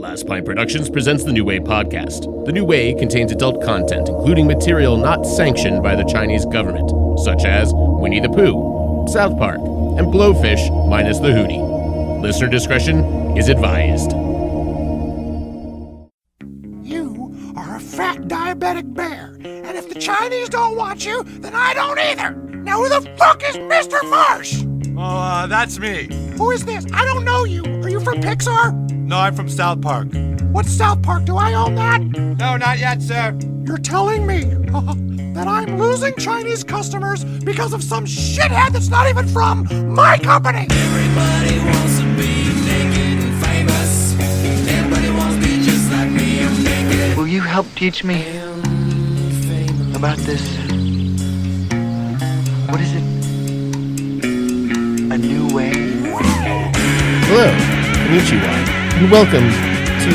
Last Pint Productions presents The New Way podcast. The New Way contains adult content, including material not sanctioned by the Chinese government, such as Winnie the Pooh, South Park, and Blowfish minus the Hootie. Listener discretion is advised. You are a fat diabetic bear, and if the Chinese don't want you, then I don't either. Now who the fuck is Mr. Marsh? Oh, that's me. Who is this? I don't know you. Are you from Pixar? No, I'm from South Park. What's South Park? Do I own that? No, not yet, sir. You're telling me that I'm losing Chinese customers because of some shithead that's not even from my company? Everybody wants to be naked and famous. Everybody wants to be just like me. I'm naked. Will you help teach me about this? What is it? A new way? Hello, konnichiwa, and welcome to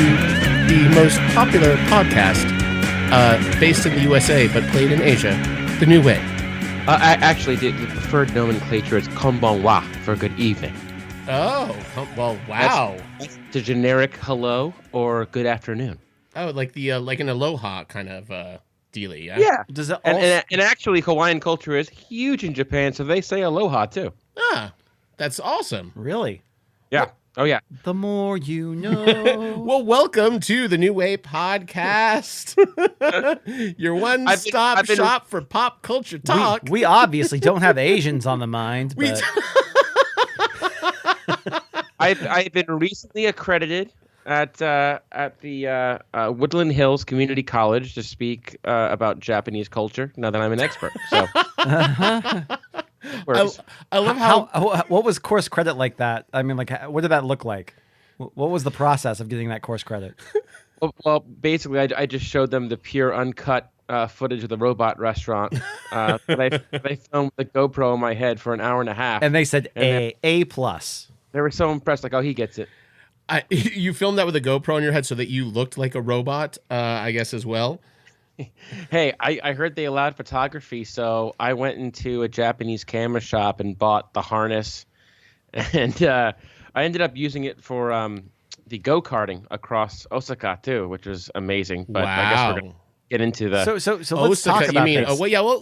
the most popular podcast based in the USA but played in Asia, The New Way. Actually, the preferred nomenclature is konbanwa for good evening. Oh, well, wow. That's the generic hello or good afternoon. Oh, like the like an aloha kind of dealie, yeah? Yeah. Does it And actually, Hawaiian culture is huge in Japan, so they say aloha too. Ah, that's awesome. really? Yeah. Oh, yeah. The more you know. Well, welcome to the New Way podcast, your one-stop I've been- shop for pop culture talk. We obviously don't have Asians on the mind, We but I've been recently accredited at the Woodland Hills Community College to speak about Japanese culture. Now that I'm an expert, so I love how what was course credit like that? I mean, like, what did that look like? What was the process of getting that course credit? well, basically, I just showed them the pure uncut footage of the robot restaurant that I filmed with the GoPro in my head for an hour and a half, And they said And A plus. they were so impressed, like, oh, he gets it. you filmed that with a GoPro in your head so that you looked like a robot, I guess, as well. Hey, I heard they allowed photography, so I went into a Japanese camera shop and bought the harness, and I ended up using it for the go-karting across Osaka too, which was amazing. But I guess we're gonna get into the. So let's talk Osaka, about you mean? this. Oh, well, yeah. Well,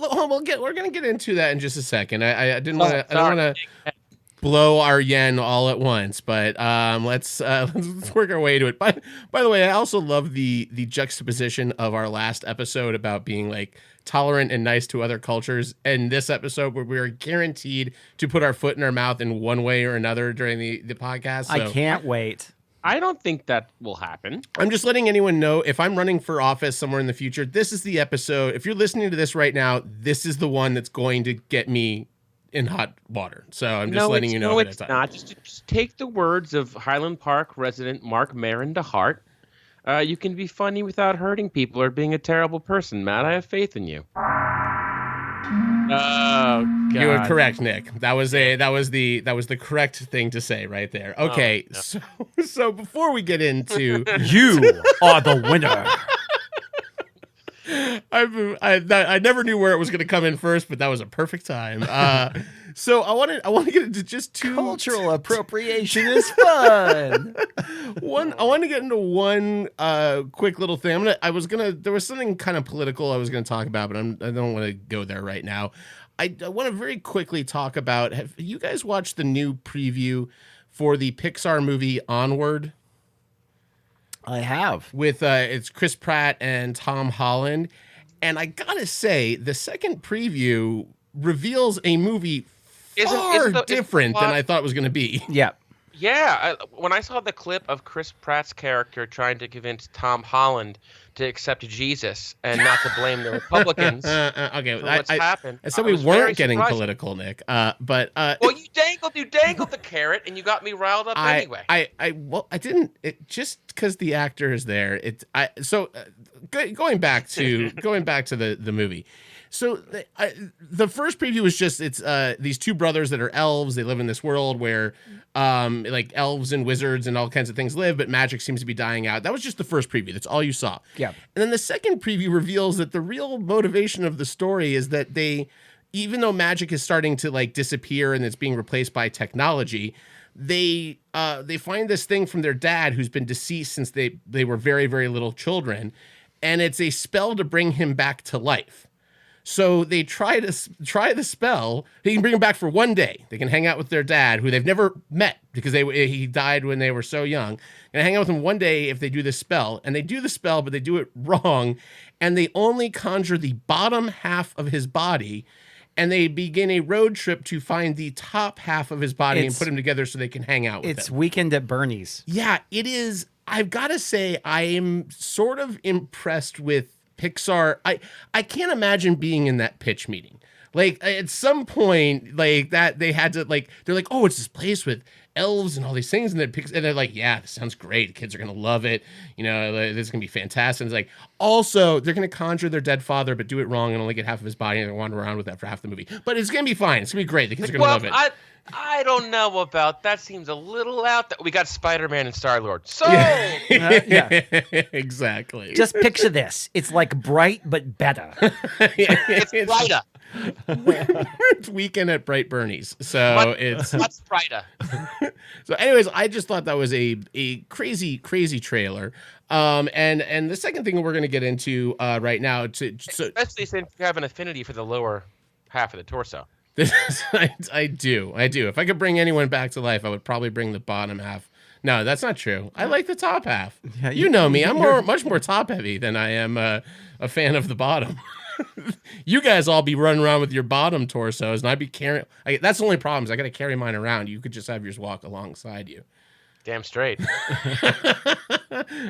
we're gonna get into that in just a second. I didn't want to. I don't want to blow our yen all at once, but let's work our way to it. By the way, I also love the juxtaposition of our last episode about being like tolerant and nice to other cultures, and this episode where we are guaranteed to put our foot in our mouth in one way or another during the podcast. So I can't wait. I don't think that will happen. I'm just letting anyone know, if I'm running for office somewhere in the future, this is the episode. If you're listening to this right now, this is the one that's going to get me in hot water. So I'm just letting you know. No, ahead it's of time. not. Just take the words of Highland Park resident Mark Maron to heart. You can be funny without hurting people or being a terrible person, Matt. I have faith in you. Oh, God. You were correct, Nick. That was the correct thing to say right there. Okay, no. so before we get into You are the winner. I never knew where it was going to come in first, but that was a perfect time. So I want to get into just two Cultural appropriation is fun. I want to get into one quick little thing. There was something kind of political I was going to talk about, but I don't want to go there right now. I want to very quickly talk about, have you guys watched the new preview for the Pixar movie Onward? I have. With it's Chris Pratt and Tom Holland, and I gotta say, the second preview reveals a movie far different than I thought it was going to be. Yeah. Yeah, when I saw the clip of Chris Pratt's character trying to convince Tom Holland to accept Jesus and not to blame the Republicans okay, for what's happened. I said I we was very weren't getting surprised. political, Nick. But Well, you dangled the carrot, and you got me riled up anyway. I didn't. It just because the actor is there. Going back to the movie. So the first preview was just it's these two brothers that are elves. They live in this world where like elves and wizards and all kinds of things live, but magic seems to be dying out. That was just the first preview. That's all you saw. Yeah. And then the second preview reveals that the real motivation of the story is that even though magic is starting to like disappear and it's being replaced by technology, they find this thing from their dad who's been deceased since they were very, very little children, and it's a spell to bring him back to life. So they try the spell. He can bring him back for one day. They can hang out with their dad, who they've never met because he died when they were so young. And hang out with him one day if they do this spell. And they do the spell, but they do it wrong. And they only conjure the bottom half of his body. And they begin a road trip to find the top half of his body and put him together so they can hang out with him. It's Weekend at Bernie's. Yeah, it is. I've got to say, I am sort of impressed with Pixar. I can't imagine being in that pitch meeting. Like at some point, like that they had to they're like, oh, it's this place with elves and all these things, and they're like, yeah, this sounds great. The kids are gonna love it. You know, this is gonna be fantastic. And it's like, also they're gonna conjure their dead father, but do it wrong and only get half of his body, and they wander around with that for half the movie. But it's gonna be fine. It's gonna be great. The kids are gonna love it. I don't know about that. Seems a little out. We got Spider-Man and Star-Lord. So yeah, exactly. Just picture this. It's like Bright, but better. it's brighter. It's Weekend at Bright Bernie's, so it's much brighter. So, anyways, I just thought that was a crazy trailer. And the second thing we're going to get into right now, especially since you have an affinity for the lower half of the torso. I do. If I could bring anyone back to life, I would probably bring the bottom half. No, that's not true. I like the top half. Yeah, you know me. I'm much more top heavy than I am a fan of the bottom. You guys all be running around with your bottom torsos, and I'd be carrying. That's the only problem is I got to carry mine around. You could just have yours walk alongside you. Damn straight.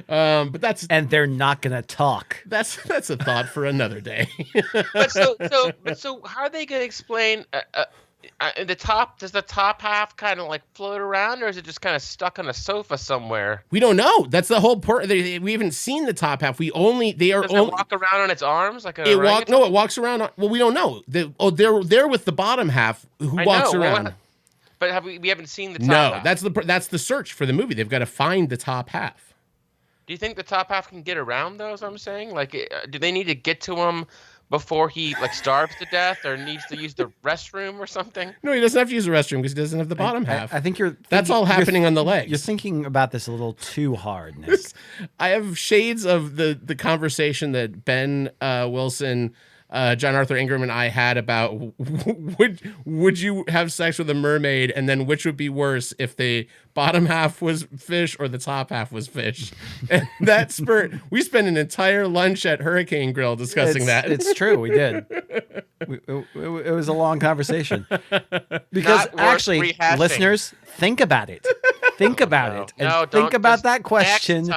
But that's and they're not gonna talk. That's a thought for another day. but so how are they gonna explain the top? Does the top half kind of like float around, or is it just kind of stuck on a sofa somewhere? We don't know. That's the whole part. We haven't seen the top half. Does it walk around on its arms like a? It walks around. Well, we don't know. They're with the bottom half who walks around. But we haven't seen the top half. That's the search for the movie. They've got to find the top half. Do you think the top half can get around those? I'm saying, like, do they need to get to him before he starves to death, or needs to use the restroom or something? No, he doesn't have to use the restroom because he doesn't have the bottom half. I think that's all happening on the legs. You're thinking about this a little too hard, Nick. I have shades of the conversation that Ben Wilson, John Arthur Ingram, and I had about would you have sex with a mermaid, and then which would be worse if the bottom half was fish or the top half was fish. And that we spent an entire lunch at Hurricane Grill discussing that. It's true, we did. It was a long conversation. Because actually, listeners, think about it. Think about it. And think about that question.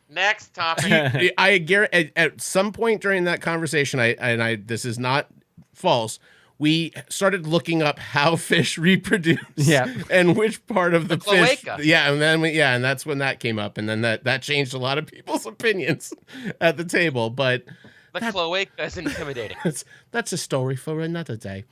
Next topic. I guarantee at some point during that conversation, this is not false. We started looking up how fish reproduce, and which part of the fish, and that's when that came up, and then that changed a lot of people's opinions at the table. But the cloaca is intimidating. That's a story for another day.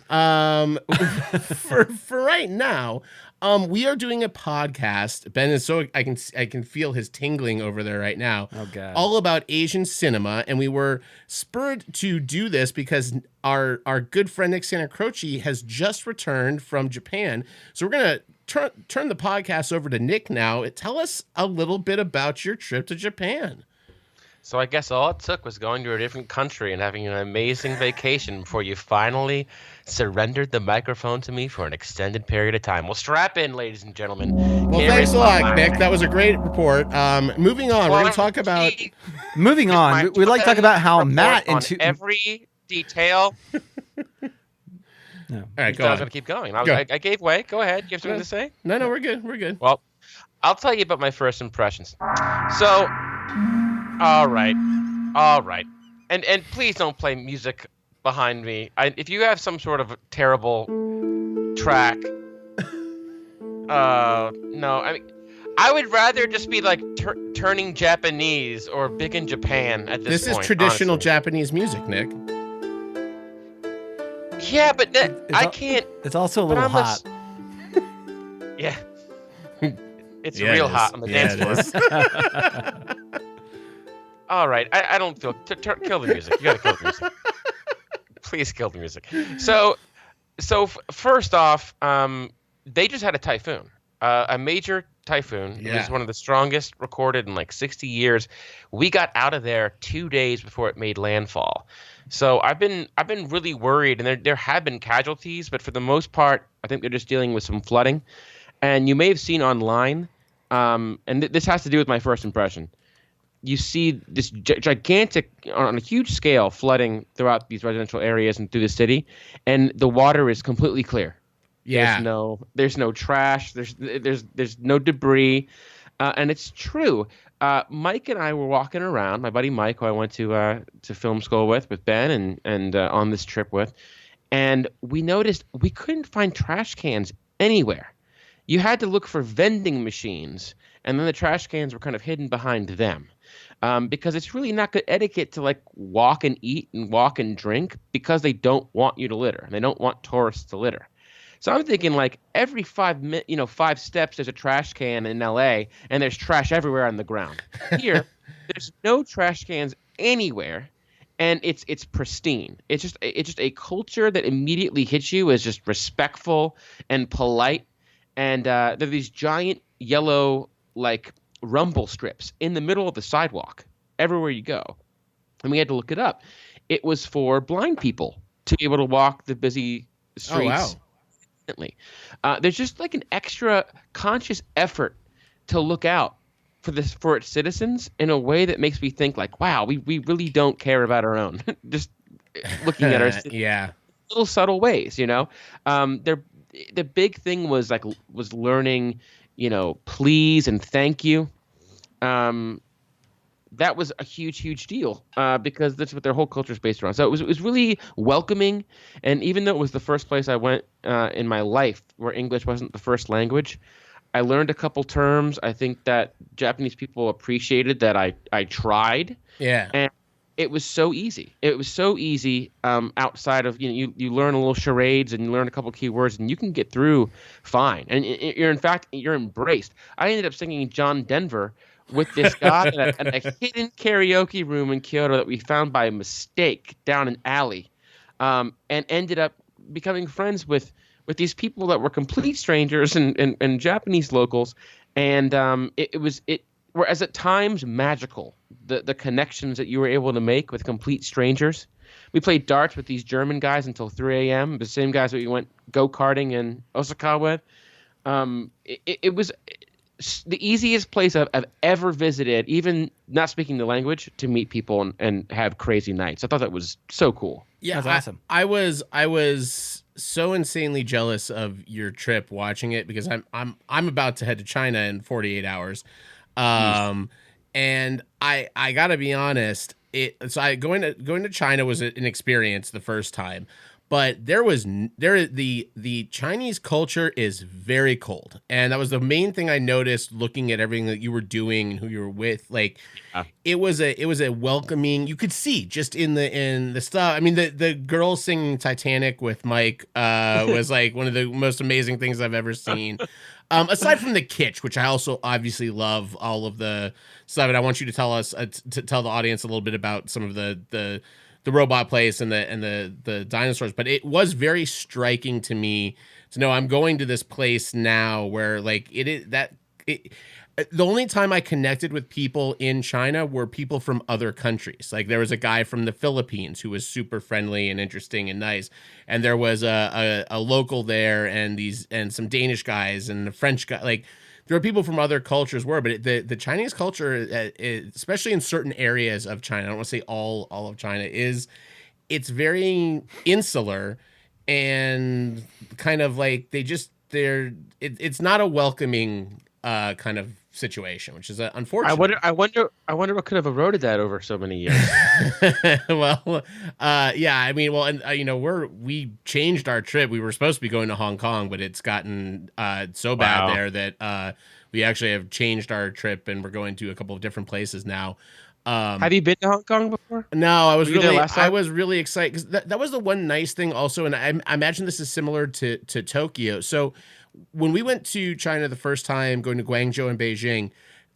For right now. We are doing a podcast. Ben is I can feel his tingling over there right now. Oh God! All about Asian cinema, and we were spurred to do this because our good friend Nick Santacroce has just returned from Japan. So we're gonna turn the podcast over to Nick now. Tell us a little bit about your trip to Japan. So I guess all it took was going to a different country and having an amazing vacation before you finally surrendered the microphone to me for an extended period of time. Well, strap in, ladies and gentlemen. Well, thanks a lot, Nick. That was a great report. Moving on, we're going to talk about... Moving on, we'd like to talk about how Matt... every detail... No. All right, go on. I was going to keep going. I gave way. Go ahead. You have something to say? No, we're good. We're good. Well, I'll tell you about my first impressions. So... All right. And please don't play music behind me. If you have some sort of terrible track, no. I mean, I would rather just be like turning Japanese or big in Japan at this point. This is traditional honestly. Japanese music, Nick. Yeah, but I can't. It's also a little hot. Yeah. It's real hot on the dance floor. All right, I don't feel... kill the music. You gotta kill the music. Please kill the music. So first off, they just had a typhoon. a major typhoon. It was one of the strongest recorded in like 60 years. We got out of there 2 days before it made landfall. So I've been really worried, and there have been casualties, but for the most part, I think they're just dealing with some flooding. And you may have seen online, and this has to do with my first impression. You see this gigantic, on a huge scale, flooding throughout these residential areas and through the city, and the water is completely clear. Yeah. There's no trash. There's no debris, and it's true. Mike and I were walking around. My buddy Mike, who I went to film school with Ben, and on this trip with, and we noticed we couldn't find trash cans anywhere. You had to look for vending machines, and then the trash cans were kind of hidden behind them. Because it's really not good etiquette to like walk and eat and walk and drink because they don't want you to litter. They don't want tourists to litter. So I'm thinking like every 5 steps there's a trash can in LA, and there's trash everywhere on the ground. Here, there's no trash cans anywhere, and it's pristine. It's just a culture that immediately hits you as just respectful and polite. And there are these giant yellow like rumble strips in the middle of the sidewalk everywhere you go. And we had to look it up. It was for blind people to be able to walk the busy streets. Oh, wow. There's just like an extra conscious effort to look out for its citizens in a way that makes me think like, wow, we really don't care about our own. Just looking at our city. Yeah. Little subtle ways, the big thing was learning, please and thank you. That was a huge deal because that's what their whole culture is based around. So it was really welcoming, and even though it was the first place I went in my life where English wasn't the first language, I learned a couple terms. I think that Japanese people appreciated that I tried. Yeah. And it was so easy. It was so easy outside of, you learn a little charades and you learn a couple key words and you can get through fine. And you're embraced. I ended up singing John Denver with this guy at a hidden karaoke room in Kyoto that we found by mistake down an alley, and ended up becoming friends with these people that were complete strangers and Japanese locals. And it was whereas at times magical, the connections that you were able to make with complete strangers. We played darts with these German guys until 3 a.m., the same guys that we went go-karting in Osaka with. It was the easiest place I've ever visited, even not speaking the language, to meet people and have crazy nights. I thought that was so cool. Yeah, that's awesome. I was so insanely jealous of your trip watching it because I'm about to head to China in 48 hours. And I gotta be honest, going to China was an experience the first time, but the Chinese culture is very cold, and that was the main thing I noticed looking at everything that you were doing and who you were with. Like, it was a welcoming. You could see just in the stuff. I mean, the girl singing Titanic with Mike was like one of the most amazing things I've ever seen. Aside from the kitsch, which I also obviously love all of the stuff, and I want you to tell us to tell the audience a little bit about some of the robot place and the dinosaurs. But it was very striking to me to know I'm going to this place now where like the only time I connected with people in China were people from other countries. Like there was a guy from the Philippines who was super friendly and interesting and nice. And there was a local there and some Danish guys and a French guy. Like there were people from other cultures but the Chinese culture, especially in certain areas of China, I don't want to say all of China, it's very insular and kind of like it's not a welcoming kind of situation, which is unfortunate. I wonder what could have eroded that over so many years. Well, yeah, I mean, well, and we changed our trip. We were supposed to be going to Hong Kong, but it's gotten so bad there that we actually have changed our trip and we're going to a couple of different places now. Have you been to Hong Kong before? No, I was really excited because that was the one nice thing also, and I imagine this is similar to Tokyo. So when we went to China the first time, going to Guangzhou and Beijing,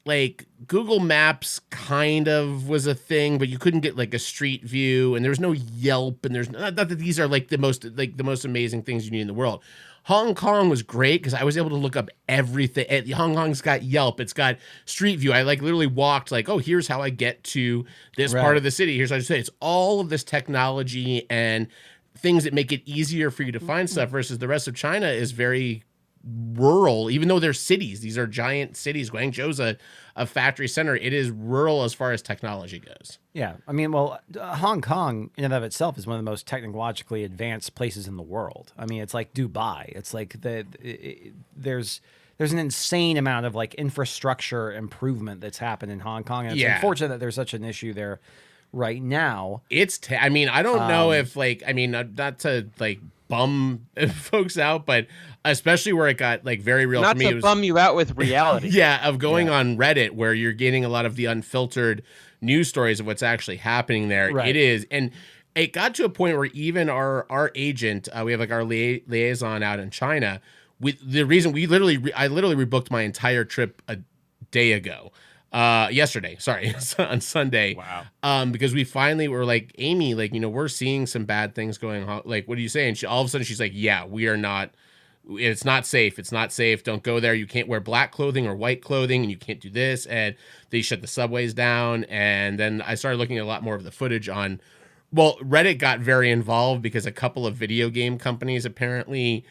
like Google Maps kind of was a thing, but you couldn't get like a street view, and there was no Yelp, and there's not that these are like the most amazing things you need in the world. Hong Kong was great because I was able to look up everything. Hong Kong's got Yelp. It's got Street View. I like literally walked like, oh, here's how I get to this part of the city. Here's how I say it's all of this technology and things that make it easier for you to find stuff versus the rest of China is very rural, even though they're cities. These are giant cities. Guangzhou's a factory center. It is rural as far as technology goes. Yeah. I mean, well, Hong Kong in and of itself is one of the most technologically advanced places in the world. I mean, it's like Dubai. It's like there's an insane amount of like infrastructure improvement that's happened in Hong Kong. And it's unfortunate that there's such an issue there right now. I mean, I don't know if like, I mean, not to like bum folks out, but especially where it got like very real not for me. To bum you out with reality. Of going on Reddit where you're getting a lot of the unfiltered news stories of what's actually happening there. Right. It is. And it got to a point where even our agent, we have like our liaison out in China. I literally rebooked my entire trip a day ago. Yesterday, sorry, on Sunday. Wow. Because we finally were like, Amy, like, we're seeing some bad things going on. Like, what are you saying? All of a sudden she's like, yeah, we are not, it's not safe. It's not safe. Don't go there. You can't wear black clothing or white clothing and you can't do this. And they shut the subways down. And then I started looking at a lot more of the footage on, well, Reddit got very involved because a couple of video game companies apparently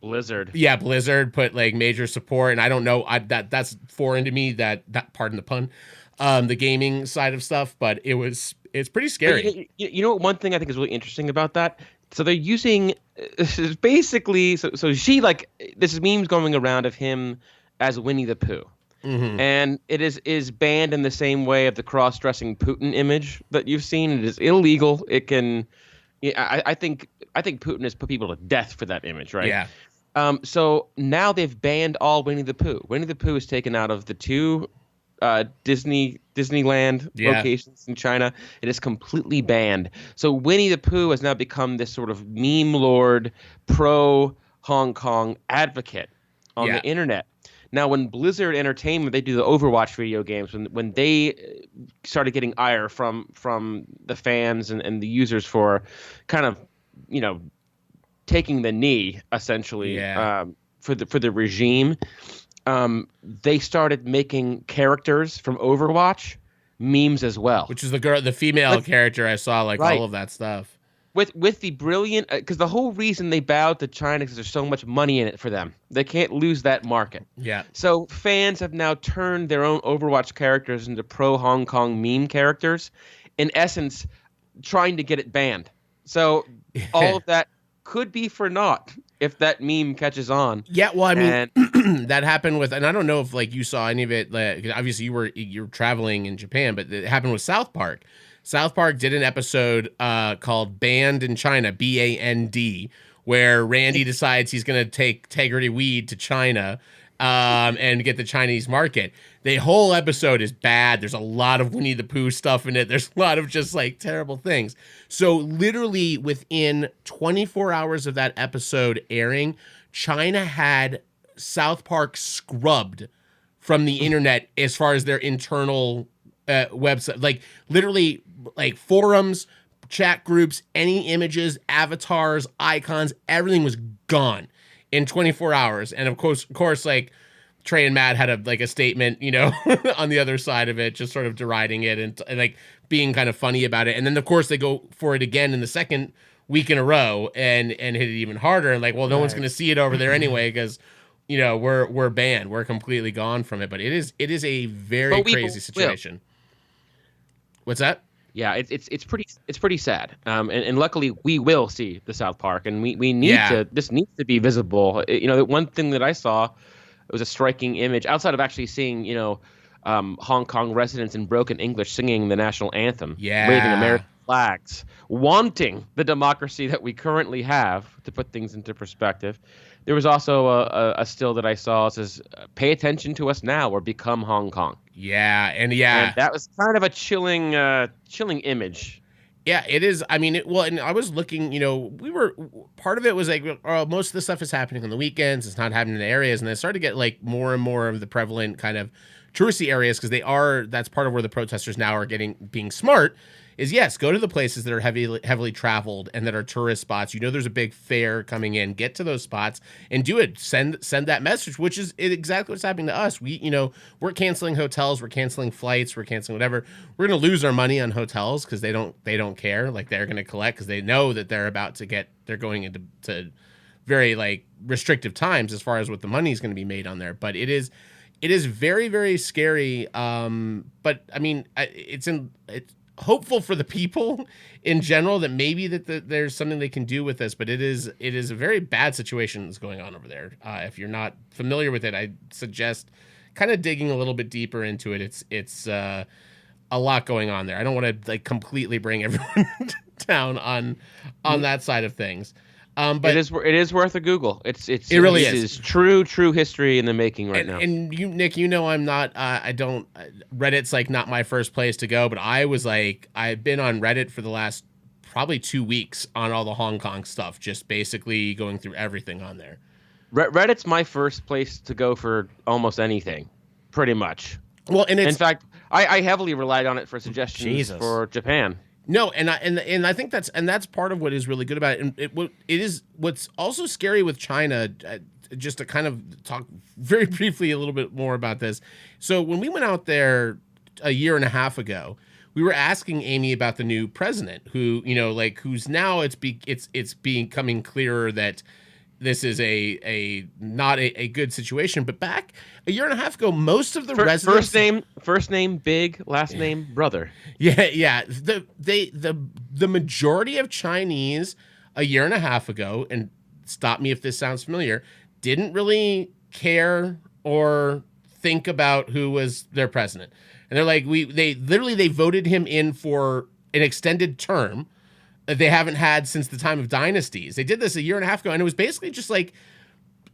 Blizzard. Yeah, Blizzard put like major support, and I don't know. That's foreign to me. That pardon the pun, the gaming side of stuff. But it's pretty scary. You know, one thing I think is really interesting about that. So they're using basically. So she like this is memes going around of him as Winnie the Pooh, and it is banned in the same way of the cross-dressing Putin image that you've seen. It is illegal. It can. Yeah, I think Putin has put people to death for that image, right? Yeah. So now they've banned all Winnie the Pooh. Winnie the Pooh is taken out of the two Disneyland locations in China. It is completely banned. So Winnie the Pooh has now become this sort of meme lord, pro Hong Kong advocate on the internet. Now, when Blizzard Entertainment, they do the Overwatch video games, when they started getting ire from the fans and the users for kind of, taking the knee, essentially, for the regime, they started making characters from Overwatch memes as well. Which is the female character I saw, like all of that stuff. With the brilliant, because the whole reason they bowed to China is there's so much money in it for them. They can't lose that market. Yeah. So fans have now turned their own Overwatch characters into pro Hong Kong meme characters, in essence, trying to get it banned. So all of that could be for naught if that meme catches on. Yeah, well, I mean, that happened with, and I don't know if like you saw any of it. Like, obviously, you're traveling in Japan, but it happened with South Park. South Park did an episode called Banned in China, BAND, where Randy decides he's going to take Tegrity weed to China and get the Chinese market. The whole episode is bad. There's a lot of Winnie the Pooh stuff in it. There's a lot of just like terrible things. So literally within 24 hours of that episode airing, China had South Park scrubbed from the internet as far as their internal website. Like literally like forums, chat groups, any images, avatars, icons, everything was gone in 24 hours. And of course, like Trey and Matt had a statement, on the other side of it, just sort of deriding it and like being kind of funny about it. And then of course they go for it again in the second week in a row and hit it even harder. And like, well, no one's going to see it over there anyway, because we're banned. We're completely gone from it. But it is a very crazy situation. What's that? Yeah, it's pretty sad. And luckily we will see the South Park, and we need to. This needs to be visible. The one thing that I saw, it was a striking image outside of actually seeing Hong Kong residents in broken English singing the national anthem, waving American flags, wanting the democracy that we currently have. To put things into perspective, there was also a still that I saw that says, "Pay attention to us now, or become Hong Kong." And that was kind of a chilling image. Yeah, it is. I mean, and I was looking, part of it was like, most of the stuff is happening on the weekends. It's not happening in the areas. And I started to get like more and more of the prevalent kind of touristy areas, because that's part of where the protesters now are being smart, is yes, go to the places that are heavily traveled and that are tourist spots. You know, there's a big fair coming in. Get to those spots and do it. Send that message, which is exactly what's happening to us. We're canceling hotels, we're canceling flights, we're canceling whatever. We're going to lose our money on hotels because they don't care. Like, they're going to collect because they know that they're going into very like restrictive times as far as what the money is going to be made on there. But it is very, very scary. But I mean, it's hopeful for the people in general that maybe there's something they can do with this. But it is a very bad situation that's going on over there. If you're not familiar with it, I suggest kind of digging a little bit deeper into it. It's a lot going on there. I don't want to like completely bring everyone down on that side of things. But it is worth a Google. It really is true history in the making right now. And you, Nick, I'm not. Reddit's like not my first place to go, but I've been on Reddit for the last probably 2 weeks on all the Hong Kong stuff, just basically going through everything on there. Reddit's my first place to go for almost anything, pretty much. Well, and in fact, I heavily relied on it for suggestions for Japan. No, and I think that's part of what is really good about it. And it is what's also scary with China. Just to kind of talk very briefly a little bit more about this. So when we went out there a year and a half ago, we were asking Amy about the new president, who who's now it's becoming clearer that this is not a good situation. But back a year and a half ago, most of the residents first name Big, last name Brother. Yeah. The majority of Chinese a year and a half ago, and stop me if this sounds familiar, didn't really care or think about who was their president. And they're like, they voted him in for an extended term they haven't had since the time of dynasties. They did this a year and a half ago, and it was basically just like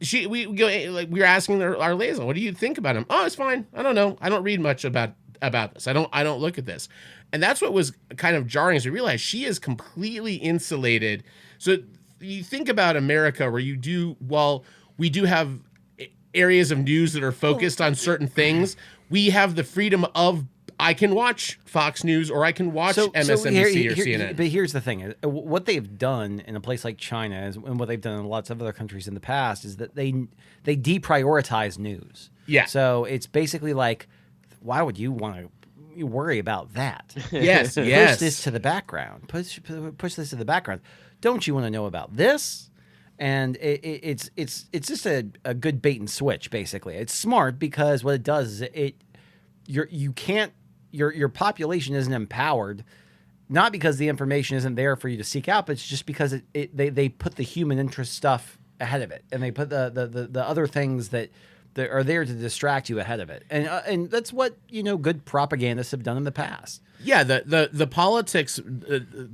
we were asking our liaison, what do you think about him? Oh, it's fine. I don't know. I don't read much about this. I don't look at this. And that's what was kind of jarring, as we realized she is completely insulated. So you think about America, where we do have areas of news that are focused on certain things. We have the freedom of, I can watch Fox News or I can watch MSNBC or CNN. But here's the thing. What they've done in a place like China and what they've done in lots of other countries in the past is that they deprioritize news. Yeah. So it's basically like, why would you want to worry about that? Yes. Push this to the background. Push this to the background. Don't you want to know about this? And it's just a good bait and switch, basically. It's smart because what it does is your population isn't empowered, not because the information isn't there for you to seek out, but it's just because they put the human interest stuff ahead of it, and they put the other things that are there to distract you ahead of it, and that's what good propagandists have done in the past. Yeah, the politics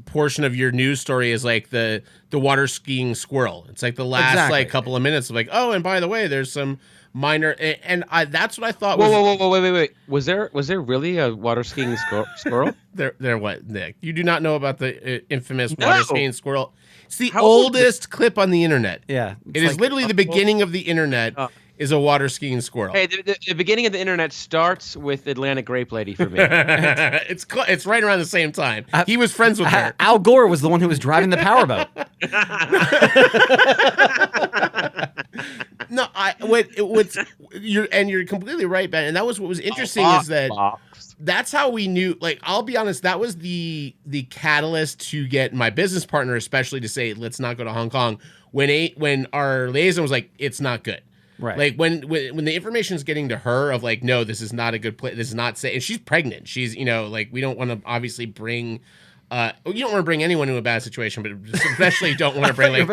portion of your news story is like the water skiing squirrel. It's like the last like couple of minutes of like, oh, and by the way, there's some minor, and that's what I thought. Whoa, wait. Was there really a water skiing squirrel? There what, Nick? You do not know about the infamous water skiing squirrel? It's the oldest clip on the internet. Yeah, it is literally the beginning of the internet. Is a water skiing squirrel. Hey, the beginning of the internet starts with Atlantic Grape Lady for me. It's right around the same time. He was friends with her. Al Gore was the one who was driving the powerboat. No, you're completely right, Ben. And that was what was interesting is that that's how we knew. Like, I'll be honest, that was the catalyst to get my business partner, especially, to say, let's not go to Hong Kong. When our liaison was like, it's not good. Right. Like when the information is getting to her of like, no, this is not a good place. This is not safe. And she's pregnant. She's, like, we don't want to obviously bring, you don't want to bring anyone into a bad situation, but especially don't want to bring like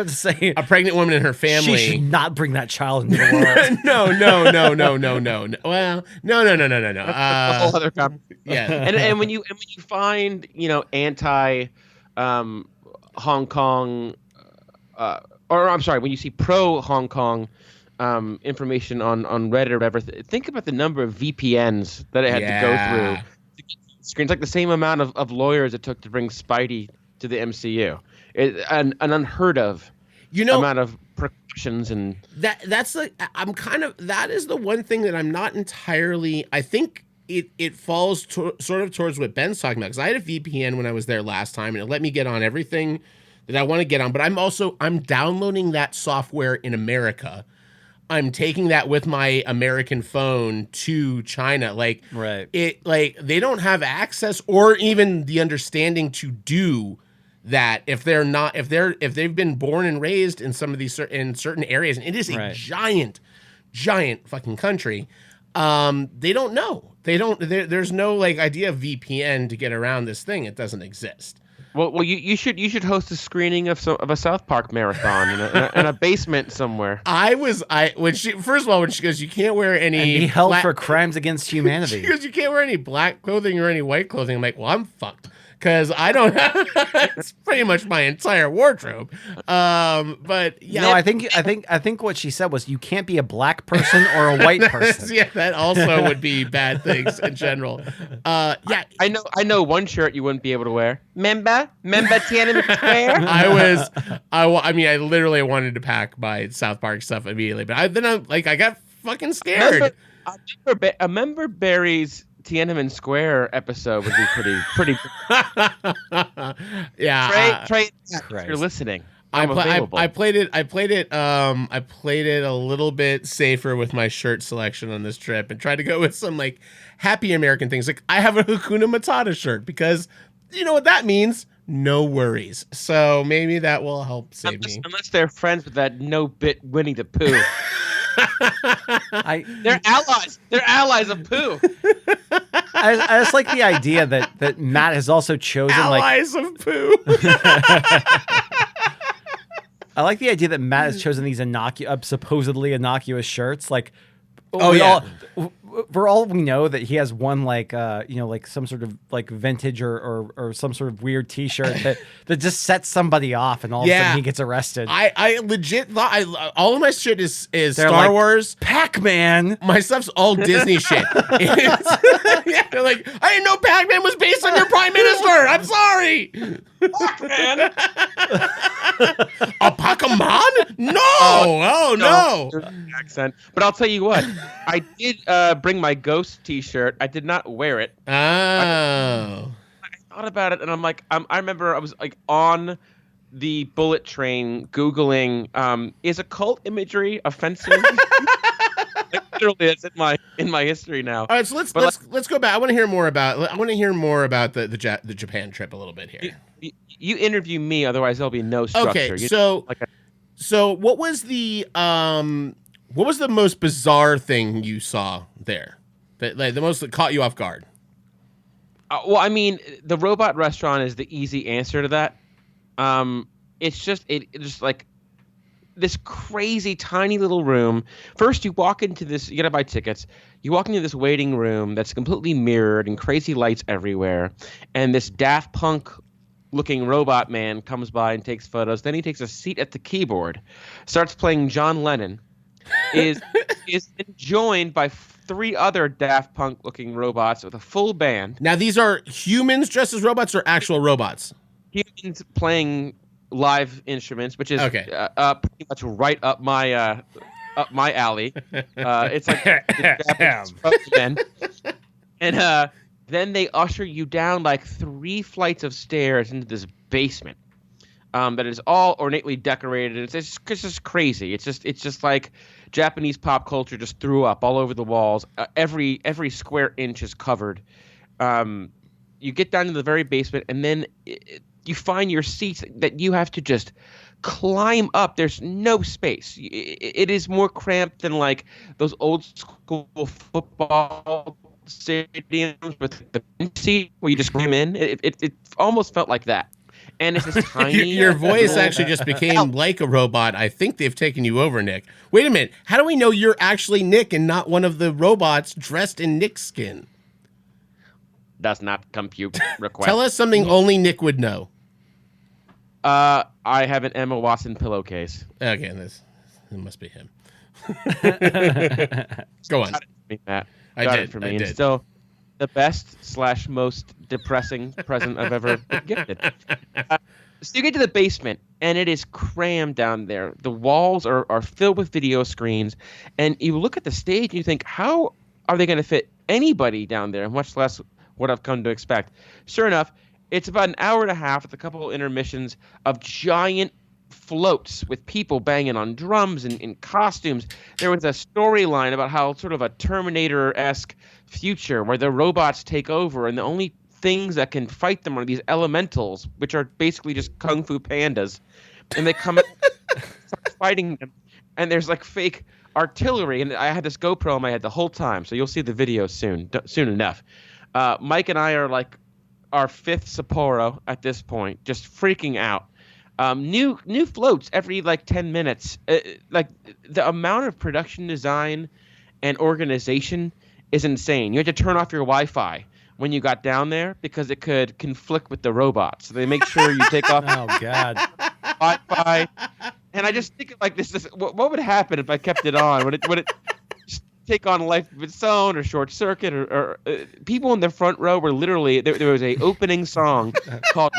a pregnant woman and her family. She should not bring that child into the world. No. Well, no. A whole other conversation. Yeah. And when you find, anti Hong Kong, or I'm sorry, when you see pro Hong Kong information on Reddit or whatever, think about the number of VPNs that it had to go through to get screens. Like the same amount of lawyers it took to bring Spidey to the MCU. An unheard of amount of precautions. And that's like, that is the one thing that I'm not entirely, I think it falls sort of towards what Ben's talking about, because I had a VPN when I was there last time, and it let me get on everything that I want to get on. But I'm downloading that software in America. I'm taking that with my American phone to China. Like, Right. They don't have access or even the understanding to do that if they've been born and raised in some of these in certain areas, and it is a giant fucking country. They don't know. There's no like idea of VPN to get around this thing. It doesn't exist. Well, you should host a screening of a South Park marathon in a basement somewhere. When she goes, you can't wear any. And be held for crimes against humanity. She goes, you can't wear any black clothing or any white clothing. I'm like, well, I'm fucked because I don't have. It's pretty much my entire wardrobe. But yeah, no, I think what she said was you can't be a black person or a white person. Yeah, that also would be bad things in general. Yeah, I know one shirt you wouldn't be able to wear. Member Tiananmen Square. I mean, I literally wanted to pack my South Park stuff immediately, but I got fucking scared. Remember Barry's Tiananmen Square episode would be pretty. Yeah, Trey, if you're listening. I played it a little bit safer with my shirt selection on this trip and tried to go with some like happy American things. Like I have a Hakuna Matata shirt because you know what that means? No worries. So maybe that will help save me. Unless they're friends with that no-bit Winnie the Pooh. They're allies. They're allies of Pooh. I just like the idea that Matt has also chosen allies of Pooh. I like the idea that Matt has chosen these supposedly innocuous shirts. Like, for all we know, that he has one like some sort of like vintage or some sort of weird T-shirt that just sets somebody off, and all of a sudden he gets arrested. I legit thought all of my shit is Star like, Wars, Pac-Man. My stuff's all Disney shit. Yeah, they're like, I didn't know Pac-Man was based on your Prime Minister. I'm sorry. Pac-Man. A Pokemon? No. No. Accent. But I'll tell you what. I did bring my Ghost T-shirt. I did not wear it. Oh. I thought about it, and I'm like, I remember I was like on the bullet train Googling, is occult imagery offensive? Like, literally, that's in my history now. All right, so let's go back. I want to hear more about the Japan trip a little bit here. You interview me, otherwise there'll be no structure. Okay, so what was the most bizarre thing you saw there? The most that caught you off guard? Well, I mean, the robot restaurant is the easy answer to that. It's just like this crazy tiny little room. First, you walk into this. You gotta buy tickets. You walk into this waiting room that's completely mirrored and crazy lights everywhere. And this Daft Punk looking robot man comes by and takes photos. Then he takes a seat at the keyboard, starts playing John Lennon. Is joined by 3 other Daft Punk looking robots with a full band. Now these are humans dressed as robots or actual robots? Humans playing live instruments, which is pretty much right up my alley. It's like Japanese band. And then they usher you down like 3 flights of stairs into this basement that is all ornately decorated. It's just crazy. It's just like Japanese pop culture just threw up all over the walls. Every square inch is covered. You get down to the very basement, and then you find your seats that you have to just climb up. There's no space. It is more cramped than like those old school football stadiums with the seat where you just climb in. It almost felt like that. And it's this tiny. Your voice actually just became like a robot. I think they've taken you over, Nick. Wait a minute. How do we know you're actually Nick and not one of the robots dressed in Nick's skin? Does not compute request. Tell us something only Nick would know. I have an Emma Watson pillowcase. Okay, it must be him. Go on. Matt. Got it for me. And still the best / most depressing present I've ever been gifted. So you get to the basement, and it is crammed down there. The walls are filled with video screens, and you look at the stage, and you think, how are they going to fit anybody down there, much less what I've come to expect. Sure enough, it's about an hour and a half with a couple of intermissions of giant floats with people banging on drums and in costumes. There was a storyline about how sort of a Terminator-esque future where the robots take over and the only things that can fight them are these elementals, which are basically just kung fu pandas. And they come and start fighting them. And there's like fake artillery. And I had this GoPro in my head the whole time. So you'll see the video soon enough. Mike and I are like our fifth Sapporo at this point, just freaking out. New floats every like 10 minutes. Like the amount of production design and organization is insane. You had to turn off your Wi-Fi when you got down there because it could conflict with the robots. So they make sure you take off Oh God. Wi-Fi. And I just think like this. What would happen if I kept it on? Would it just take on life of its own, or short circuit, or people in the front row were literally there was a opening song called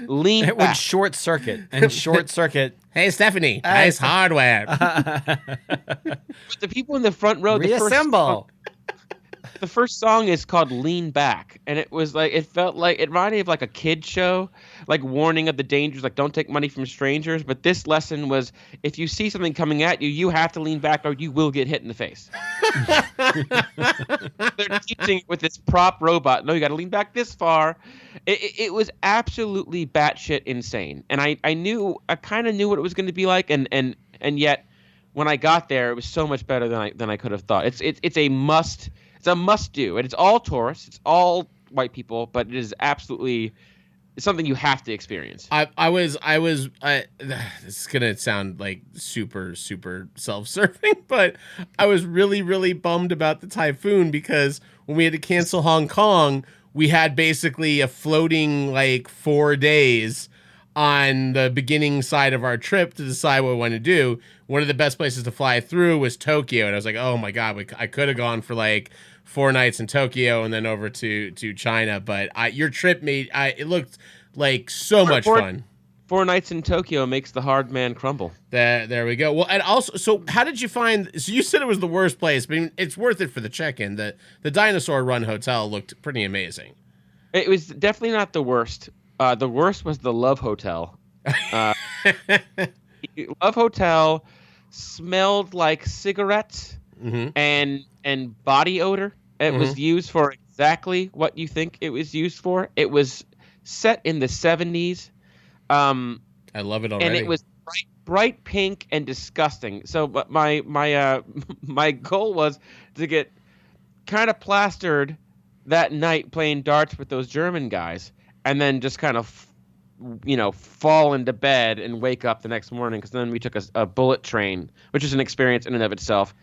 Lean It Back. would short circuit and short circuit. Hey, Stephanie, nice hardware. But the people in the front row, Reassemble. the first song is called Lean Back, and it was like, it reminded me of like a kid show, like warning of the dangers, like don't take money from strangers. But this lesson was, if you see something coming at you, you have to lean back or you will get hit in the face. They're teaching it with this prop robot. No, you got to lean back this far. It was absolutely batshit insane, and I kind of knew what it was going to be like, and yet when I got there, it was so much better than I could have thought. It's a must. It's a must do, and it's all tourists, it's all white people, but it is absolutely something you have to experience. This is gonna sound like super self-serving, but I was really bummed about the typhoon because when we had to cancel Hong Kong, we had basically a floating like 4 days on the beginning side of our trip to decide what we want to do. One of the best places to fly through was Tokyo, and I was like, oh my God, I could have gone for like 4 nights in Tokyo and then over to China, but your trip it looked like so much fun. 4 nights in Tokyo makes the hard man crumble. There we go. Well, and also, so how did you find? So you said it was the worst place, but I mean, it's worth it for the check-in. The Dinosaur Run Hotel looked pretty amazing. It was definitely not the worst. The worst was the Love Hotel. Love Hotel smelled like cigarettes and body odor. It was used for exactly what you think it was used for. It was set in the 70s. I love it already. And it was bright pink and disgusting. So my my goal was to get kind of plastered that night playing darts with those German guys, and then just kind of fall into bed and wake up the next morning, because then we took a bullet train, which is an experience in and of itself,